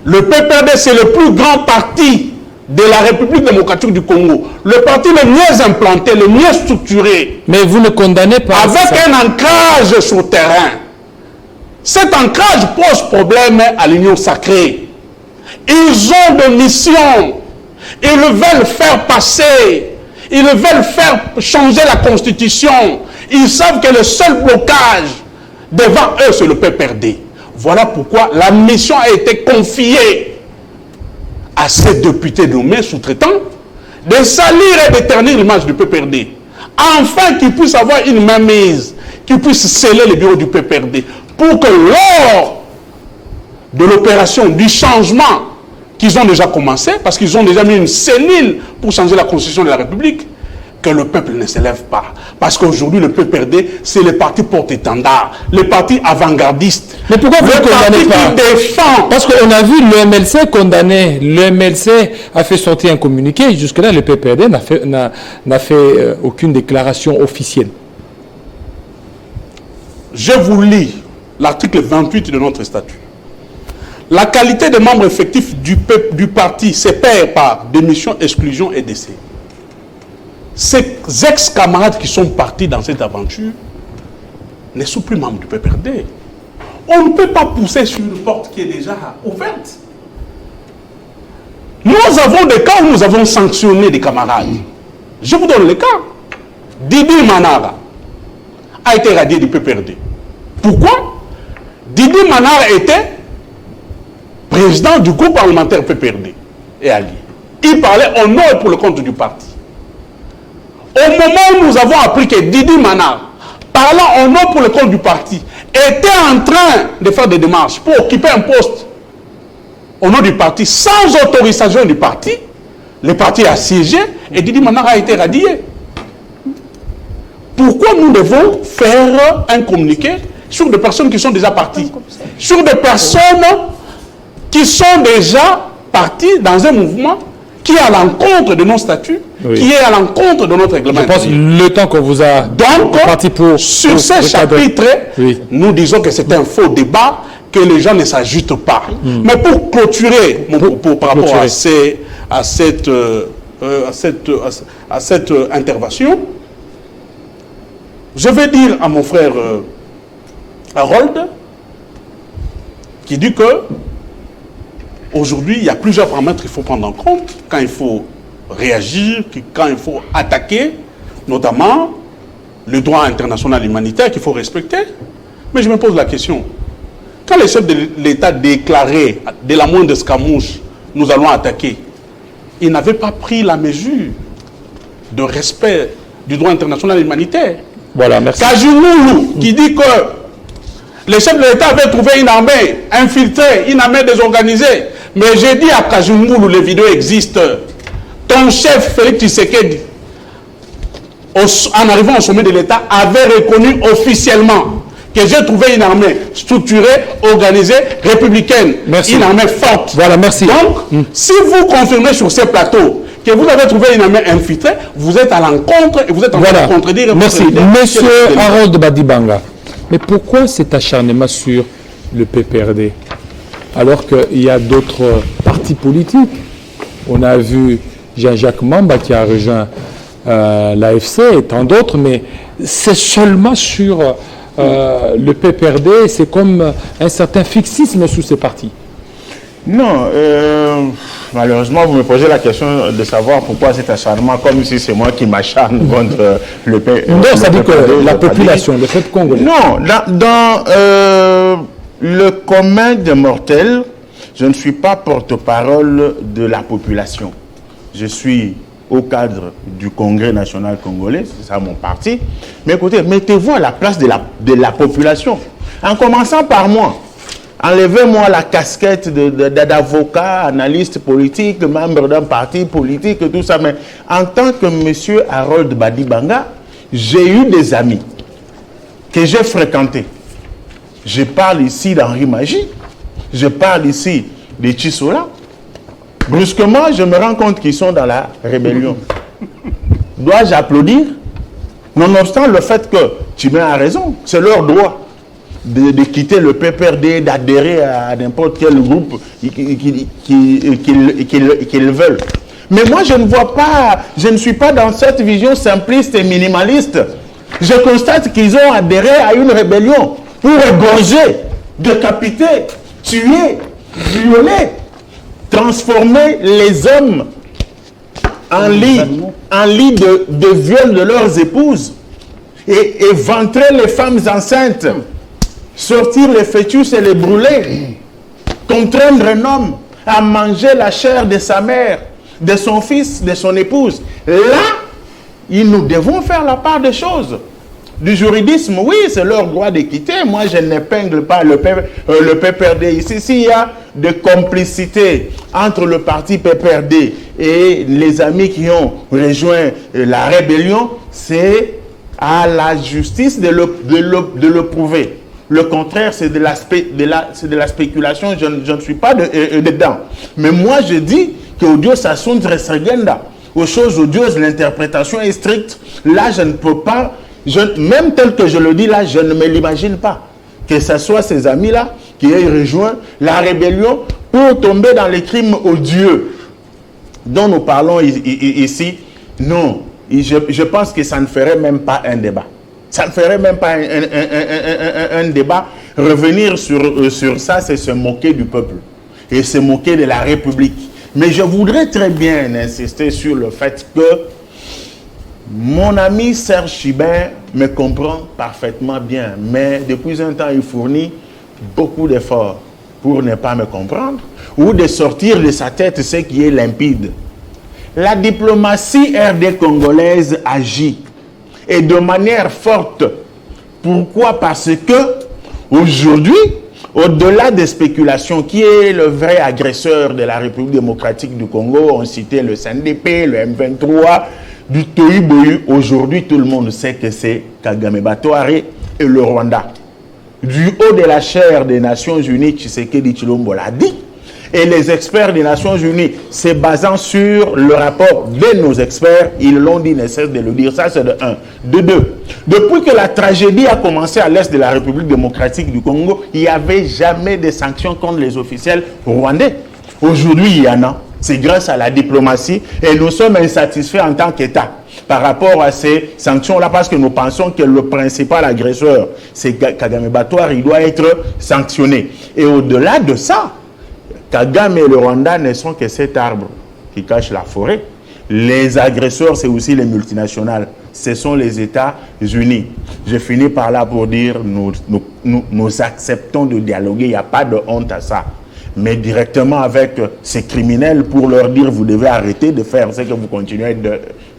Le PPRD, c'est le plus grand parti de la République démocratique du Congo. Le parti le mieux implanté, le mieux structuré. Mais vous ne condamnez pas avec ça. Un ancrage sur le terrain. Cet ancrage pose problème à l'Union sacrée. Ils ont des missions. Ils veulent faire passer. Ils veulent faire changer la Constitution. Ils savent que le seul blocage devant eux, c'est le PPRD. Voilà pourquoi la mission a été confiée à ces députés nommés sous-traitants de salir et d'éternir l'image du PPRD. Enfin qu'ils puissent avoir une mainmise, qu'ils puissent sceller les bureaux du PPRD pour que lors de l'opération du changement qu'ils ont déjà commencé, parce qu'ils ont déjà mis une cellule pour changer la constitution de la République, que le peuple ne s'élève pas. Parce qu'aujourd'hui, le PPRD, c'est le parti porte-étendard, le parti avant-gardiste. Mais pourquoi vous ne condamnez pas? Qui défend. Parce qu'on a vu le MLC condamné. Le MLC a fait sortir un communiqué. Jusque-là, le PPRD n'a fait aucune déclaration officielle. Je vous lis l'article 28 de notre statut. La qualité de membre effectif du parti s'épère par démission, exclusion et décès. Ces ex-camarades qui sont partis dans cette aventure ne sont plus membres du PPRD. On ne peut pas pousser sur une porte qui est déjà ouverte. Nous avons des cas où nous avons sanctionné des camarades. Je vous donne le cas. Didi Manara a été radié du PPRD. Pourquoi? Didi Manara était président du groupe parlementaire PPRD et allié. Il parlait au nom et pour le compte du parti. Au moment où nous avons appris que Didi Manara, parlant au nom pour le compte du parti, était en train de faire des démarches pour occuper un poste au nom du parti, sans autorisation du parti, le parti a siégé et Didi Manara a été radié. Pourquoi nous devons faire un communiqué sur des personnes qui sont déjà parties, sur des personnes qui sont déjà parties dans un mouvement qui est à l'encontre de nos statuts, oui, qui est à l'encontre de notre règlement. Je pense que le temps qu'on vous a parti pour sur ces chapitres, oui, nous disons que c'est un faux débat, que les gens ne s'agitent pas. Mais pour clôturer mon propos par rapport à cette intervention, je vais dire à mon frère Harold, qui dit que aujourd'hui, il y a plusieurs paramètres qu'il faut prendre en compte quand il faut réagir, quand il faut attaquer, notamment le droit international humanitaire qu'il faut respecter. Mais je me pose la question, quand les chefs de l'État déclaraient de la moindre escamouche, nous allons attaquer, ils n'avaient pas pris la mesure de respect du droit international humanitaire. Voilà, merci. Kajimoulou, qui dit que les chefs de l'État avaient trouvé une armée infiltrée, une armée désorganisée. Mais j'ai dit à Kajimoulou, les vidéos existent. Ton chef, Félix Tshisekedi, en arrivant au sommet de l'État, avait reconnu officiellement que j'ai trouvé une armée structurée, organisée, républicaine. Merci. Une armée forte. Voilà, merci. Donc, si vous confirmez sur ces plateaux que vous avez trouvé une armée infiltrée, vous êtes à l'encontre et vous êtes en train de contredire. Merci. Monsieur Harold Badibanga, mais pourquoi cet acharnement sur le PPRD alors qu'il y a d'autres partis politiques? On a vu Jean-Jacques Mamba qui a rejoint l'AFC et tant d'autres, mais c'est seulement sur le PPRD, c'est comme un certain fixisme sous ces partis. Non, malheureusement, vous me posez la question de savoir pourquoi cet acharnement, comme si c'est moi qui m'acharne contre le PPRD. Non, ça dit que la population, le peuple congolais. Non, dans le commun des mortels, je ne suis pas porte-parole de la population. Je suis au cadre du Congrès national congolais, c'est ça mon parti. Mais écoutez, mettez-vous à la place de la population, en commençant par moi. Enlevez-moi la casquette d'avocat, analyste politique, membre d'un parti politique, tout ça. Mais en tant que monsieur Harold Badibanga, j'ai eu des amis que j'ai fréquentés. Je parle ici d'Henri Magie, je parle ici de Chisola. Brusquement, je me rends compte qu'ils sont dans la rébellion. Dois-je applaudir? Nonobstant le fait que Tchibin a raison, c'est leur droit de quitter le PPRD, d'adhérer à n'importe quel groupe qu'ils veulent. Mais moi, je ne vois pas, je ne suis pas dans cette vision simpliste et minimaliste. Je constate qu'ils ont adhéré à une rébellion pour égorger, décapiter, tuer, violer, transformer les hommes en lit de viol de leurs épouses et ventrer les femmes enceintes, sortir les fœtus et les brûler, contraindre un homme à manger la chair de sa mère, de son fils, de son épouse. Là, nous devons faire la part des choses. Du juridisme, oui, c'est leur droit de quitter. Moi, je n'épingle pas le PPRD ici. S'il y a de complicité entre le parti PPRD et les amis qui ont rejoint la rébellion, c'est à la justice de le prouver. Le contraire, c'est de la spéculation. Je ne suis pas dedans. Mais moi, je dis qu'audio ça sunt restringenda. Aux choses odieuses, l'interprétation est stricte. Là, je ne peux pas... même tel que je le dis là, je ne me l'imagine pas. Que ce soit ces amis-là qui aient rejoint la rébellion pour tomber dans les crimes odieux dont nous parlons ici. Non, je pense que ça ne ferait même pas un débat. Ça ne ferait même pas un débat. Revenir sur ça, c'est se moquer du peuple et se moquer de la République. Mais je voudrais très bien insister sur le fait que mon ami Serge Chibin me comprend parfaitement bien, mais depuis un temps, il fournit beaucoup d'efforts pour ne pas me comprendre ou de sortir de sa tête ce qui est limpide. La diplomatie RD congolaise agit et de manière forte. Pourquoi? Parce que aujourd'hui, au-delà des spéculations, qui est le vrai agresseur de la République démocratique du Congo? On citait le CNDP, le M23, du Tohubohu. Aujourd'hui, tout le monde sait que c'est Kagame Batouare et le Rwanda. Du haut de la chaire des Nations Unies, Tshisekedi Tshilombo l'a dit, et les experts des Nations Unies, se basant sur le rapport de nos experts, ils l'ont dit, ne cesse de le dire. Ça, c'est de un. De deux, depuis que la tragédie a commencé à l'est de la République démocratique du Congo, il n'y avait jamais de sanctions contre les officiels rwandais. Aujourd'hui, il y en a. C'est grâce à la diplomatie et nous sommes insatisfaits en tant qu'État par rapport à ces sanctions-là parce que nous pensons que le principal agresseur, c'est Kagame Batouare, il doit être sanctionné. Et au-delà de ça, Kagame et le Rwanda ne sont que cet arbre qui cache la forêt. Les agresseurs, c'est aussi les multinationales. Ce sont les États-Unis. Je finis par là pour dire, nous acceptons de dialoguer, il n'y a pas de honte à ça. Mais directement avec ces criminels pour leur dire vous devez arrêter de faire ce que vous continuez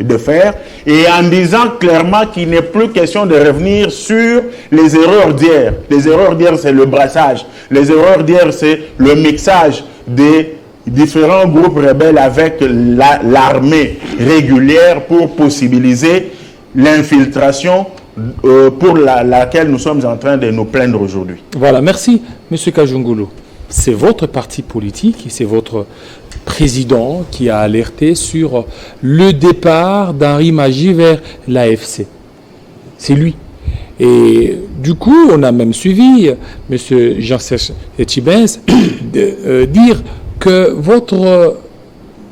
de faire et en disant clairement qu'il n'est plus question de revenir sur les erreurs d'hier. Les erreurs d'hier, c'est le brassage. Les erreurs d'hier, c'est le mixage des différents groupes rebelles avec l'armée régulière pour possibiliser l'infiltration pour laquelle nous sommes en train de nous plaindre aujourd'hui. Voilà, merci M. Kajungulu. C'est votre parti politique, c'est votre président qui a alerté sur le départ d'Henri Magie vers l'AFC. C'est lui. Et du coup, on a même suivi M. Jean-Serge Chibin dire que votre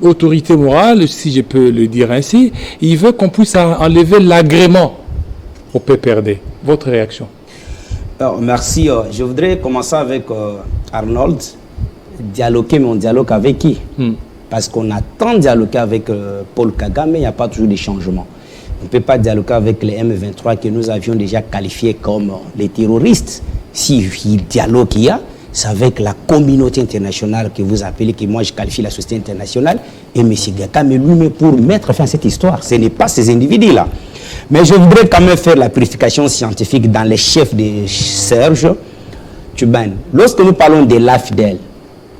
autorité morale, si je peux le dire ainsi, il veut qu'on puisse enlever l'agrément au PPRD. Votre réaction? Alors, merci. Je voudrais commencer avec Arnold. Dialoguer, mais on dialogue avec qui? Parce qu'on a tant dialogué avec Paul Kagame, il n'y a pas toujours de changement. On ne peut pas dialoguer avec les M23 que nous avions déjà qualifiés comme les terroristes. Si dialogue il y a, c'est avec la communauté internationale que vous appelez, que moi je qualifie la société internationale, et M. Kagame lui-même pour mettre fin à cette histoire. Ce n'est pas ces individus-là. Mais je voudrais quand même faire la purification scientifique dans les chefs de Serge. Tchouban, lorsque nous parlons de l'AFDEL,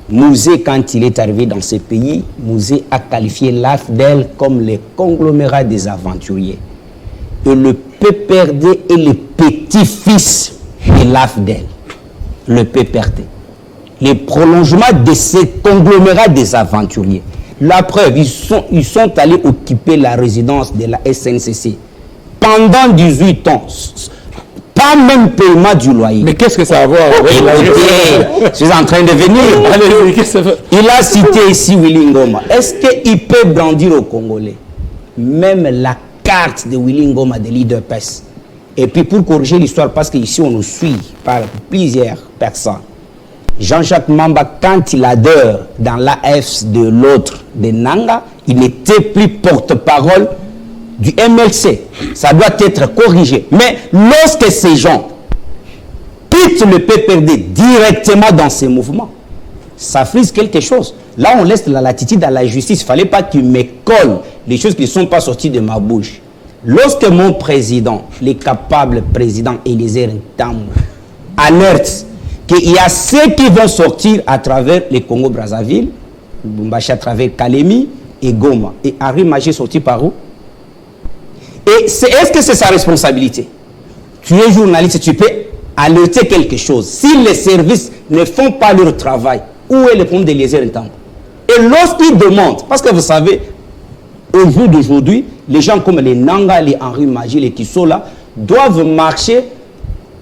Mouzé, quand il est arrivé dans ce pays, Mouzé a qualifié l'AFDEL comme le conglomérat des aventuriers. Et le PPRD est le petit-fils de l'AFDEL, le PPRD. Le prolongement de ce conglomérat des aventuriers. La preuve, ils sont allés occuper la résidence de la SNCC pendant 18 ans. Pas même paiement du loyer. Mais qu'est-ce que ça a à voir avec Je suis en train de venir. Allez, qu'est-ce que ça fait? Il a cité ici Willy Ngoma. Est-ce qu'il peut brandir aux Congolais même la carte de Willy Ngoma de leader PES? Et puis pour corriger l'histoire, parce qu'ici on nous suit par plusieurs personnes. Jean-Jacques Mamba, quand il adhère dans l'AF de l'autre, de Nanga, il n'était plus porte-parole du MLC. Ça doit être corrigé. Mais lorsque ces gens quittent le PPRD directement dans ces mouvements, ça frise quelque chose. Là, on laisse la latitude à la justice. Il ne fallait pas qu'il me colle les choses qui ne sont pas sorties de ma bouche. Lorsque mon président, le capable président Élisée Ntambo, alerte qu'il y a ceux qui vont sortir à travers le Congo-Brazzaville, Lubumbashi à travers Kalemi et Goma. Et Henri Magé sorti par où? Et est-ce que c'est sa responsabilité? Tu es journaliste, tu peux alerter quelque chose. Si les services ne font pas leur travail, où est le problème d'Élisée Ntambo? Et lorsqu'ils demandent, parce que vous savez, au jour d'aujourd'hui, les gens comme les Nanga, les Henri Magé, les Kissola, doivent marcher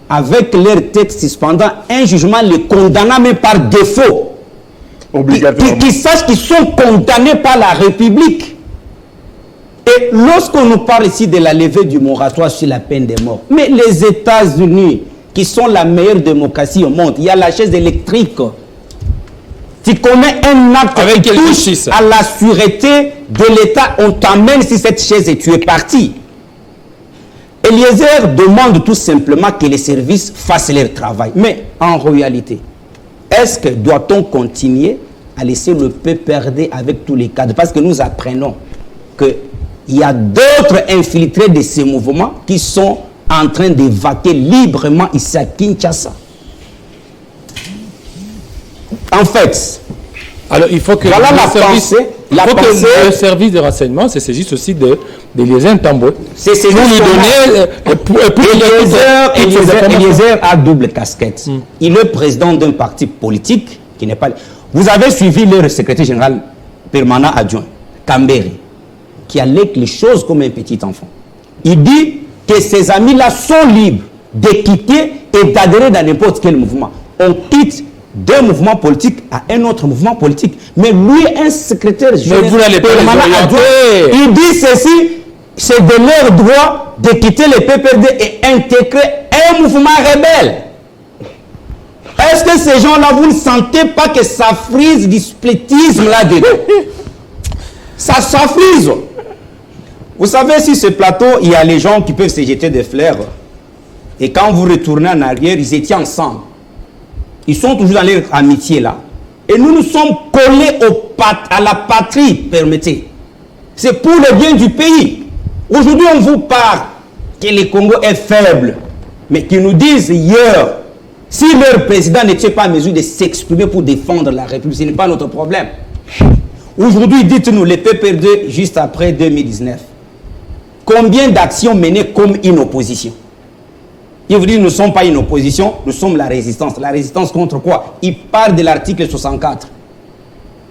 avec leur tête suspendant un jugement les condamnant même par défaut. Obligatoirement. Qu'ils sachent qu'ils sont condamnés par la République. Et lorsqu'on nous parle ici de la levée du moratoire sur la peine de mort, mais les États-Unis, qui sont la meilleure démocratie au monde, il y a la chaise électrique. Tu commets un acte avec qui touche à la sûreté de l'État, on t'emmène sur cette chaise et tu es parti. Eliezer demande tout simplement que les services fassent leur travail. Mais en réalité, est-ce que doit-on continuer à laisser le PPRD avec tous les cadres? Parce que nous apprenons qu'il y a d'autres infiltrés de ces mouvements qui sont en train d'évacuer librement ici à Kinshasa. En fait, alors il faut que voilà le service de renseignement se saisisse aussi de Élisée Ntambo. C'est pour lui donner Eliezer a double casquette. Il est président d'un parti politique qui n'est pas... Vous avez suivi leur secrétaire général permanent adjoint, Kambere, qui allègue les choses comme un petit enfant. Il dit que ses amis-là sont libres de quitter et d'adhérer dans n'importe quel mouvement. On quitte d'un mouvement politique à un autre mouvement politique. Mais lui, un secrétaire général permanent adjoint, il dit ceci, c'est de leur droit de quitter le PPRD et intégrer un mouvement rebelle. Est-ce que ces gens-là, vous ne sentez pas que ça frise du splitisme là-dedans? Ça frise. Vous savez, sur ce plateau, il y a les gens qui peuvent se jeter des fleurs. Et quand vous retournez en arrière, ils étaient ensemble. Ils sont toujours dans leur amitié là. Et nous nous sommes collés à la patrie, permettez. C'est pour le bien du pays. Aujourd'hui, on vous parle que le Congo est faible. Mais qu'ils nous disent hier, si leur président n'était pas en mesure de s'exprimer pour défendre la République, ce n'est pas notre problème. Aujourd'hui, dites-nous, les PPRD, juste après 2019, combien d'actions menées comme une opposition? Il vous dit, nous ne sommes pas une opposition, nous sommes la résistance. La résistance contre quoi? Il parle de l'article 64,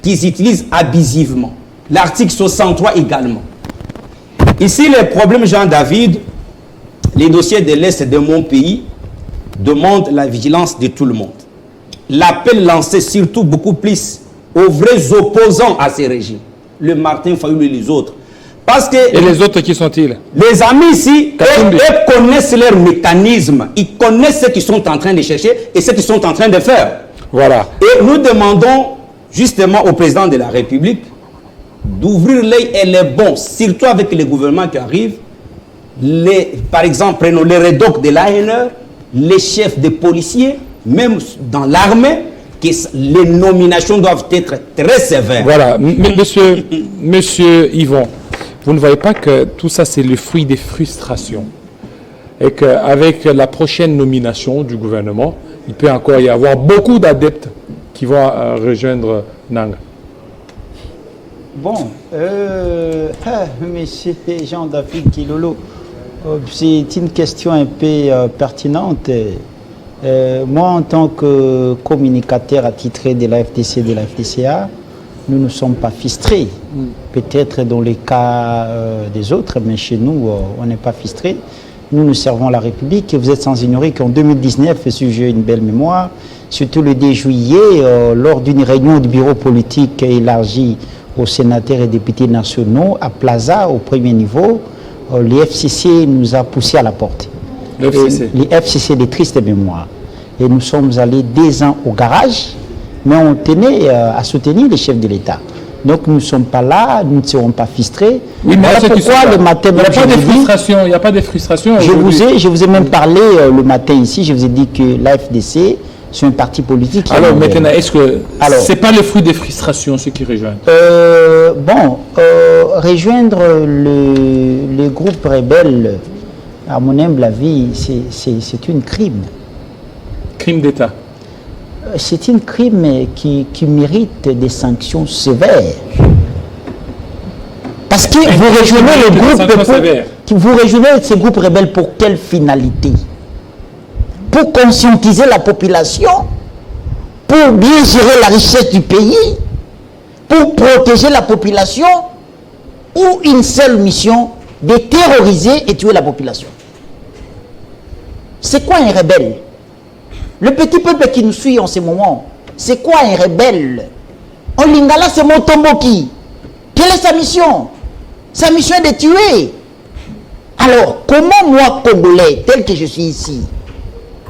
qu'ils utilisent abusivement. L'article 63 également. Ici, le problème, Jean-David, les dossiers de l'Est de mon pays demandent la vigilance de tout le monde. L'appel lancé surtout beaucoup plus aux vrais opposants à ces régimes. Le Martin Fayoulou et les autres. Parce que et les autres, qui sont-ils? Les amis ici, eux connaissent leur mécanisme. Ils connaissent ce qu'ils sont en train de chercher et ce qu'ils sont en train de faire. Voilà. Et nous demandons justement au président de la République d'ouvrir l'œil et les bons, surtout avec les gouvernements qui arrivent. Par exemple, prenons les rédocs de l'ANR, les chefs des policiers, même dans l'armée, que les nominations doivent être très sévères. Voilà. Monsieur Yvon, vous ne voyez pas que tout ça, c'est le fruit des frustrations et qu'avec la prochaine nomination du gouvernement, il peut encore y avoir beaucoup d'adeptes qui vont rejoindre Nanga. Bon, monsieur Jean-David Kilolo, c'est une question un peu pertinente. Moi, en tant que communicateur attitré de la FDC et de la FDCA, nous ne sommes pas fistrés. Peut-être dans les cas des autres, mais chez nous, on n'est pas fistrés. Nous, nous servons la République et vous êtes sans ignorer qu'en 2019, si j'ai une belle mémoire, surtout le 2 juillet, lors d'une réunion du bureau politique élargi aux sénateurs et députés nationaux, à Plaza, au premier niveau, les FCC nous a poussé à la porte. Les FCC de triste mémoire. Et nous sommes allés 2 ans au garage, mais on tenait à soutenir les chefs de l'État. Donc nous ne sommes pas là, nous ne serons pas fistrés. Oui, mais voilà pourquoi le matin, il n'y a pas de frustration. Je vous ai même parlé le matin ici, je vous ai dit que l'AFDC, c'est un parti politique. Alors maintenant, est-ce que ce n'est pas le fruit des frustrations, ceux qui rejoignent? Rejoindre le groupe rebelle, à mon humble avis, c'est un crime. Crime d'État. C'est un crime qui mérite des sanctions sévères. Parce que vous rejoignez le groupe, vous rejoignez ces groupes rebelles pour quelle finalité? Pour conscientiser la population, pour bien gérer la richesse du pays, pour protéger la population, ou une seule mission, de terroriser et tuer la population? C'est quoi un rebelle? Le petit peuple qui nous suit en ce moment, c'est quoi un rebelle? En lingala, c'est Motomboki. Quelle est sa mission? Sa mission est de tuer. Alors, comment moi, Congolais, tel que je suis ici,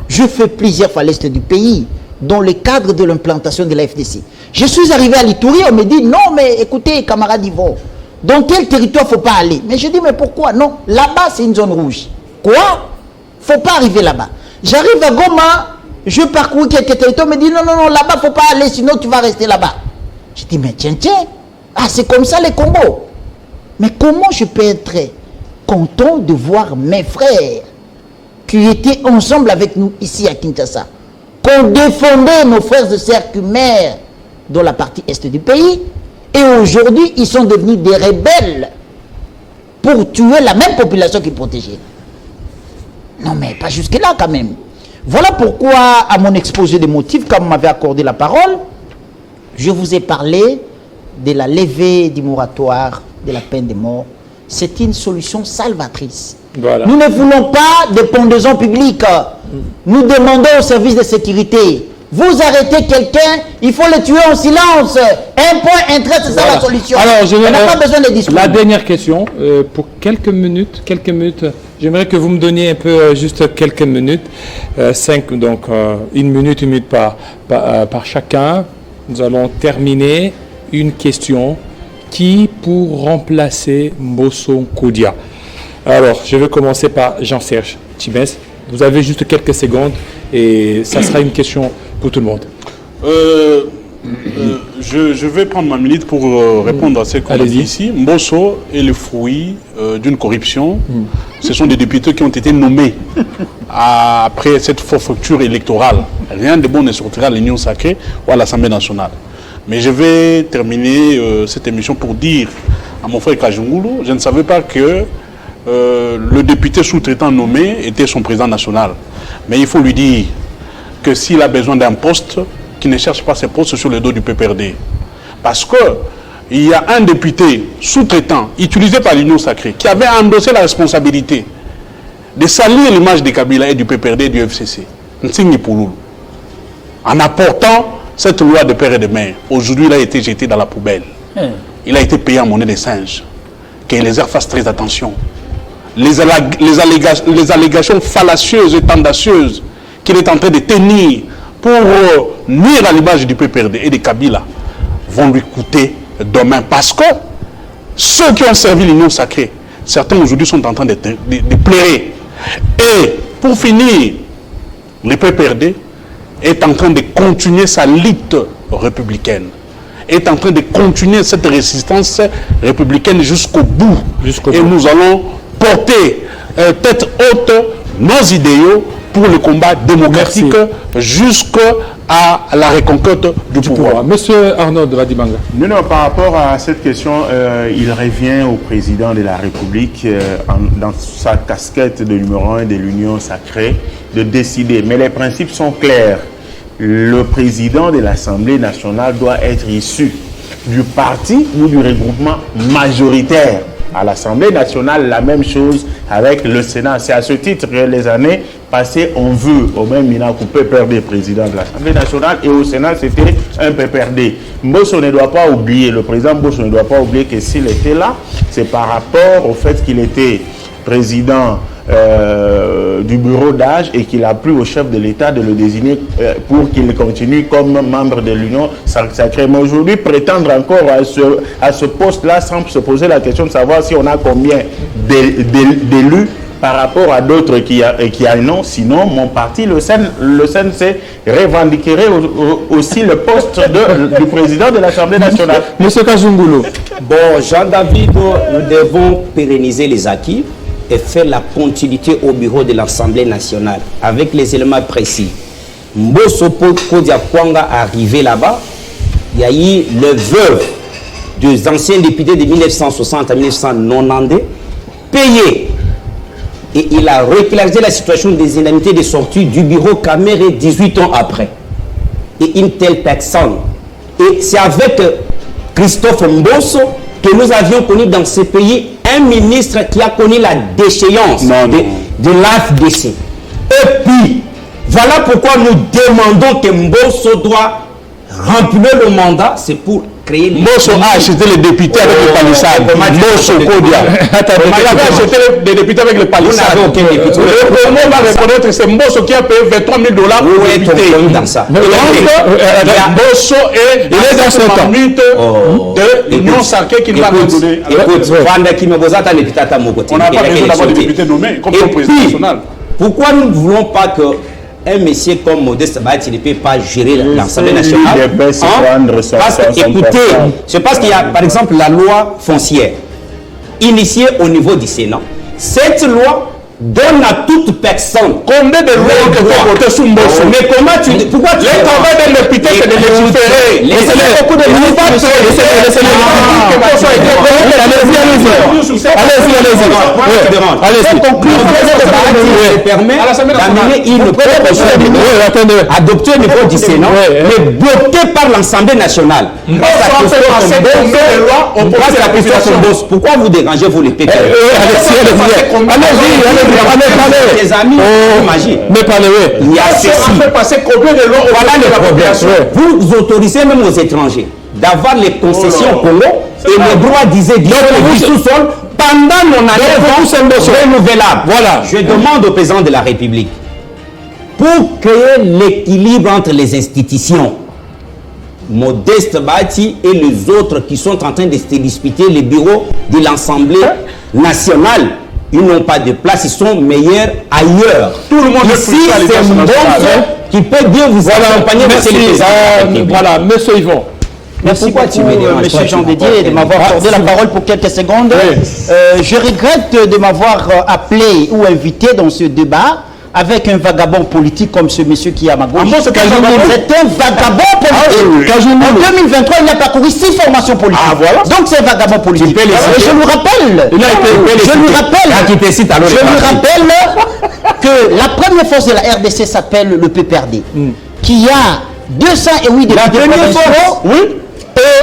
je fais plusieurs fois l'est du pays, dans le cadre de l'implantation de la FDC. Je suis arrivé à l'Itourie, on me dit, non, mais écoutez, camarades Yvon, dans quel territoire il ne faut pas aller? Mais je dis, mais pourquoi? Non, là-bas, c'est une zone rouge. Quoi? Il ne faut pas arriver là-bas. J'arrive à Goma, je parcours quelques territoires, on me dit, non, là-bas, il ne faut pas aller, sinon tu vas rester là-bas. Je dis, mais tiens, c'est comme ça les combos. Mais comment je peux être content de voir mes frères qui étaient ensemble avec nous ici à Kinshasa, qu'on défendait nos frères et sœurs Khmers dans la partie est du pays, et aujourd'hui, ils sont devenus des rebelles pour tuer la même population qu'ils protégeaient. Non, mais pas jusque-là quand même. Voilà pourquoi, à mon exposé des motifs, comme vous m'avez accordé la parole, je vous ai parlé de la levée du moratoire de la peine de mort. C'est une solution salvatrice. Voilà. Nous ne voulons pas de pendaison publique. Nous demandons aux services de sécurité. Vous arrêtez quelqu'un, il faut le tuer en silence. Un point, un trait, c'est ça la solution. Alors, on n'a pas besoin de discours. La dernière question, pour quelques minutes, j'aimerais que vous me donniez un peu, juste quelques minutes, 5, donc 1 minute par chacun. Nous allons terminer une question. Qui pour remplacer Mbosso Nkodia? Alors, je vais commencer par Jean-Serge Tibès. Vous avez juste quelques secondes et ça sera une question pour tout le monde. Je vais prendre ma minute pour répondre à ce qu'on a dit ici. Mbosso est le fruit d'une corruption. Ce sont des députés qui ont été nommés après cette forfaiture électorale. Rien de bon ne sortira à l'Union sacrée ou à l'Assemblée nationale. Mais je vais terminer cette émission pour dire à mon frère Kajungulu, je ne savais pas que le député sous-traitant nommé était son président national. Mais il faut lui dire que s'il a besoin d'un poste, qu'il ne cherche pas ses postes sur le dos du PPRD. Parce qu'il y a un député sous-traitant utilisé par l'Union sacrée qui avait endossé la responsabilité de salir l'image de Kabila et du PPRD et du FCC. Ntsinghi Pouloulou. En apportant cette loi de père et de mère, aujourd'hui, il a été jeté dans la poubelle. Il a été payé en monnaie de singe. Que les airs fassent très attention. Les allégations fallacieuses et tendacieuses qu'il est en train de tenir pour nuire à l'image du PPRD et de Kabila vont lui coûter demain. Parce que ceux qui ont servi l'Union sacrée, certains aujourd'hui sont en train de pleurer. Et pour finir, le PPRD est en train de continuer sa lutte républicaine, est en train de continuer cette résistance républicaine jusqu'au bout. Nous allons porter tête haute nos idéaux pour le combat démocratique jusqu'à la reconquête du pouvoir. Monsieur Arnaud de Vadimanga. Non, par rapport à cette question, il revient au président de la République, dans sa casquette de numéro 1 de l'Union sacrée, de décider. Mais les principes sont clairs. Le président de l'Assemblée nationale doit être issu du parti ou du regroupement majoritaire. À l'Assemblée nationale, la même chose avec le Sénat. C'est à ce titre que les années passées, on veut au même Minakou PPRD, président de l'Assemblée nationale, et au Sénat, c'était un PPRD. Mbosso ne doit pas oublier, le président Mbosso ne doit pas oublier que s'il était là, c'est par rapport au fait qu'il était président du bureau d'âge et qu'il a plu au chef de l'État de le désigner pour qu'il continue comme membre de l'Union sacrée. Mais aujourd'hui, prétendre encore à ce poste-là sans se poser la question de savoir si on a combien d'élus par rapport à d'autres qui a non. Sinon, mon parti, le CNC, revendiquerait aussi le poste du président de l'Assemblée nationale. Monsieur Kazungulo. Bon, Jean-David, nous devons pérenniser les acquis et faire la continuité au bureau de l'Assemblée nationale avec les éléments précis. Mbosso Kodia Kwanga arrivé là-bas, il y a eu le veuve des anciens députés de 1960 à 1990 payé. Et il a régularisé la situation des indemnités de sortie du bureau Caméré 18 ans après. Et une telle personne. Et c'est avec Christophe Mbosso que nous avions connu dans ce pays un ministre qui a connu la déchéance de l'AFDC. Et puis, voilà pourquoi nous demandons que Mbosso doit remplir le mandat, c'est pour créer... Mbosso a acheté les députés avec les palissades. Mbosso Kodia. Il avait acheté les députés avec les palissades. Vous n'avez aucun député. Le monde va reconnaître que c'est Mbosso qui a payé $23 000 pour les députés. Dans ça. Mbosso est dans cette minute de l'Union sacrée qui nous a donné. Écoute, on n'a pas besoin d'avoir des députés nommés comme le président national. Pourquoi nous ne voulons pas que un monsieur comme Modeste Bahati ne peut pas gérer l'Assemblée nationale? Écoutez, c'est parce qu'il y a par exemple la loi foncière initiée au niveau du Sénat. Cette loi donne à toute personne combien de lois que tu as votées sous Mbosso? Mais comment tu... Pourquoi tu... Le travail d'un député, c'est de légiférer. Laissez-les beaucoup de adopté au niveau du Sénat, mais bloqué par l'Assemblée nationale. Pourquoi vous dérangez, vous les PPR? Les amis, imagine. Mais parlez, il y a ceci. On fait passer combien de lois? Voilà le problème. Vous autorisez même aux étrangers d'avoir les concessions au Congo et le droit disait du sous-sol pendant mon année renouvelable. Voilà. Je demande au président de la République, pour créer l'équilibre entre les institutions, Modeste Bahati et les autres qui sont en train de se disputer les bureaux de l'Assemblée nationale, ils n'ont pas de place, ils sont meilleurs ailleurs. Tout le monde ici, c'est Mbosso qui peut bien vous accompagner, monsieur le président. Voilà, monsieur Yvon. Merci beaucoup, monsieur Jean Dédier, de m'avoir accordé la parole pour quelques secondes. Je regrette de m'avoir appelé ou invité dans ce débat avec un vagabond politique comme ce monsieur qui est à ma gauche. C'est un vagabond politique. En 2023, il a parcouru 6 formations politiques. Donc c'est un vagabond politique. Et je lui rappelle, que la première force de la RDC s'appelle le PPRD, qui a 208 députés provinciaux.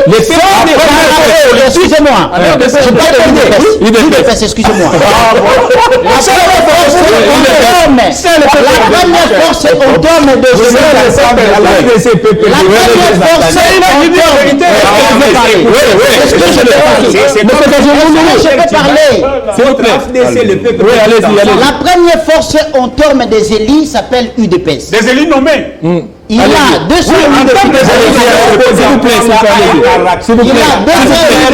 Les excusez-moi. Excusez-moi. La première force au terme de la première force en termes des élus s'appelle UDPS. Des élus nommés. Il y a 200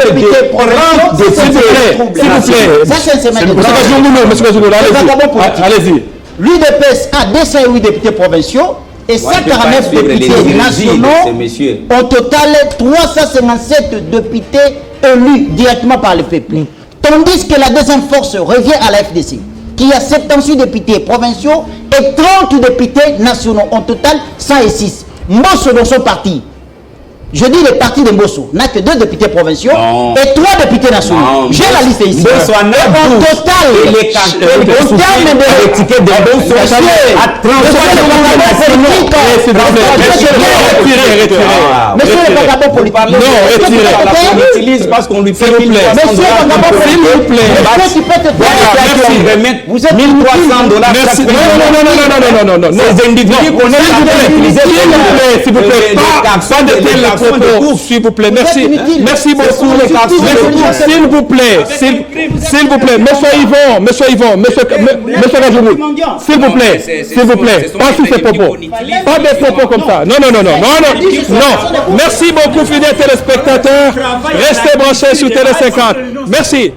députés provinciaux. Ça, c'est un semaine de allez-y. L'UDPS a 208 députés provinciaux et 149 députés nationaux. Au total, 357 députés élus directement par le peuple. Tandis que la deuxième force revient à la FDC, qui a 78 députés provinciaux et 30 députés nationaux. En total, 106. Mbosso dans son parti. Je dis les partis de Mbosso n'a que 2 députés provinciaux et 3 députés nationaux. J'ai la liste ici. Mbosso en total, et les termes de l'étiquette de Mbosso à 30. Monsieur le vagabond politique. Non, retirez. On utilise parce qu'on lui fait 1 300 Monsieur le vagabond politique. S'il vous plaît. Monsieur, tu peux te Merci. Vous êtes 1 300 $. Merci. Non. Ces individus qu'on est utilisés. S'il vous plaît. Pas de tels propos. S'il vous plaît. Merci. Merci beaucoup. S'il vous plaît. S'il vous plaît. Monsieur Yvon. Monsieur Rajoumou. S'il vous plaît. Pas sous ces propos. Pas des propos comme ça. Non. Merci beaucoup, fidèles téléspectateurs. Restez branchés sur Télé 50. Merci.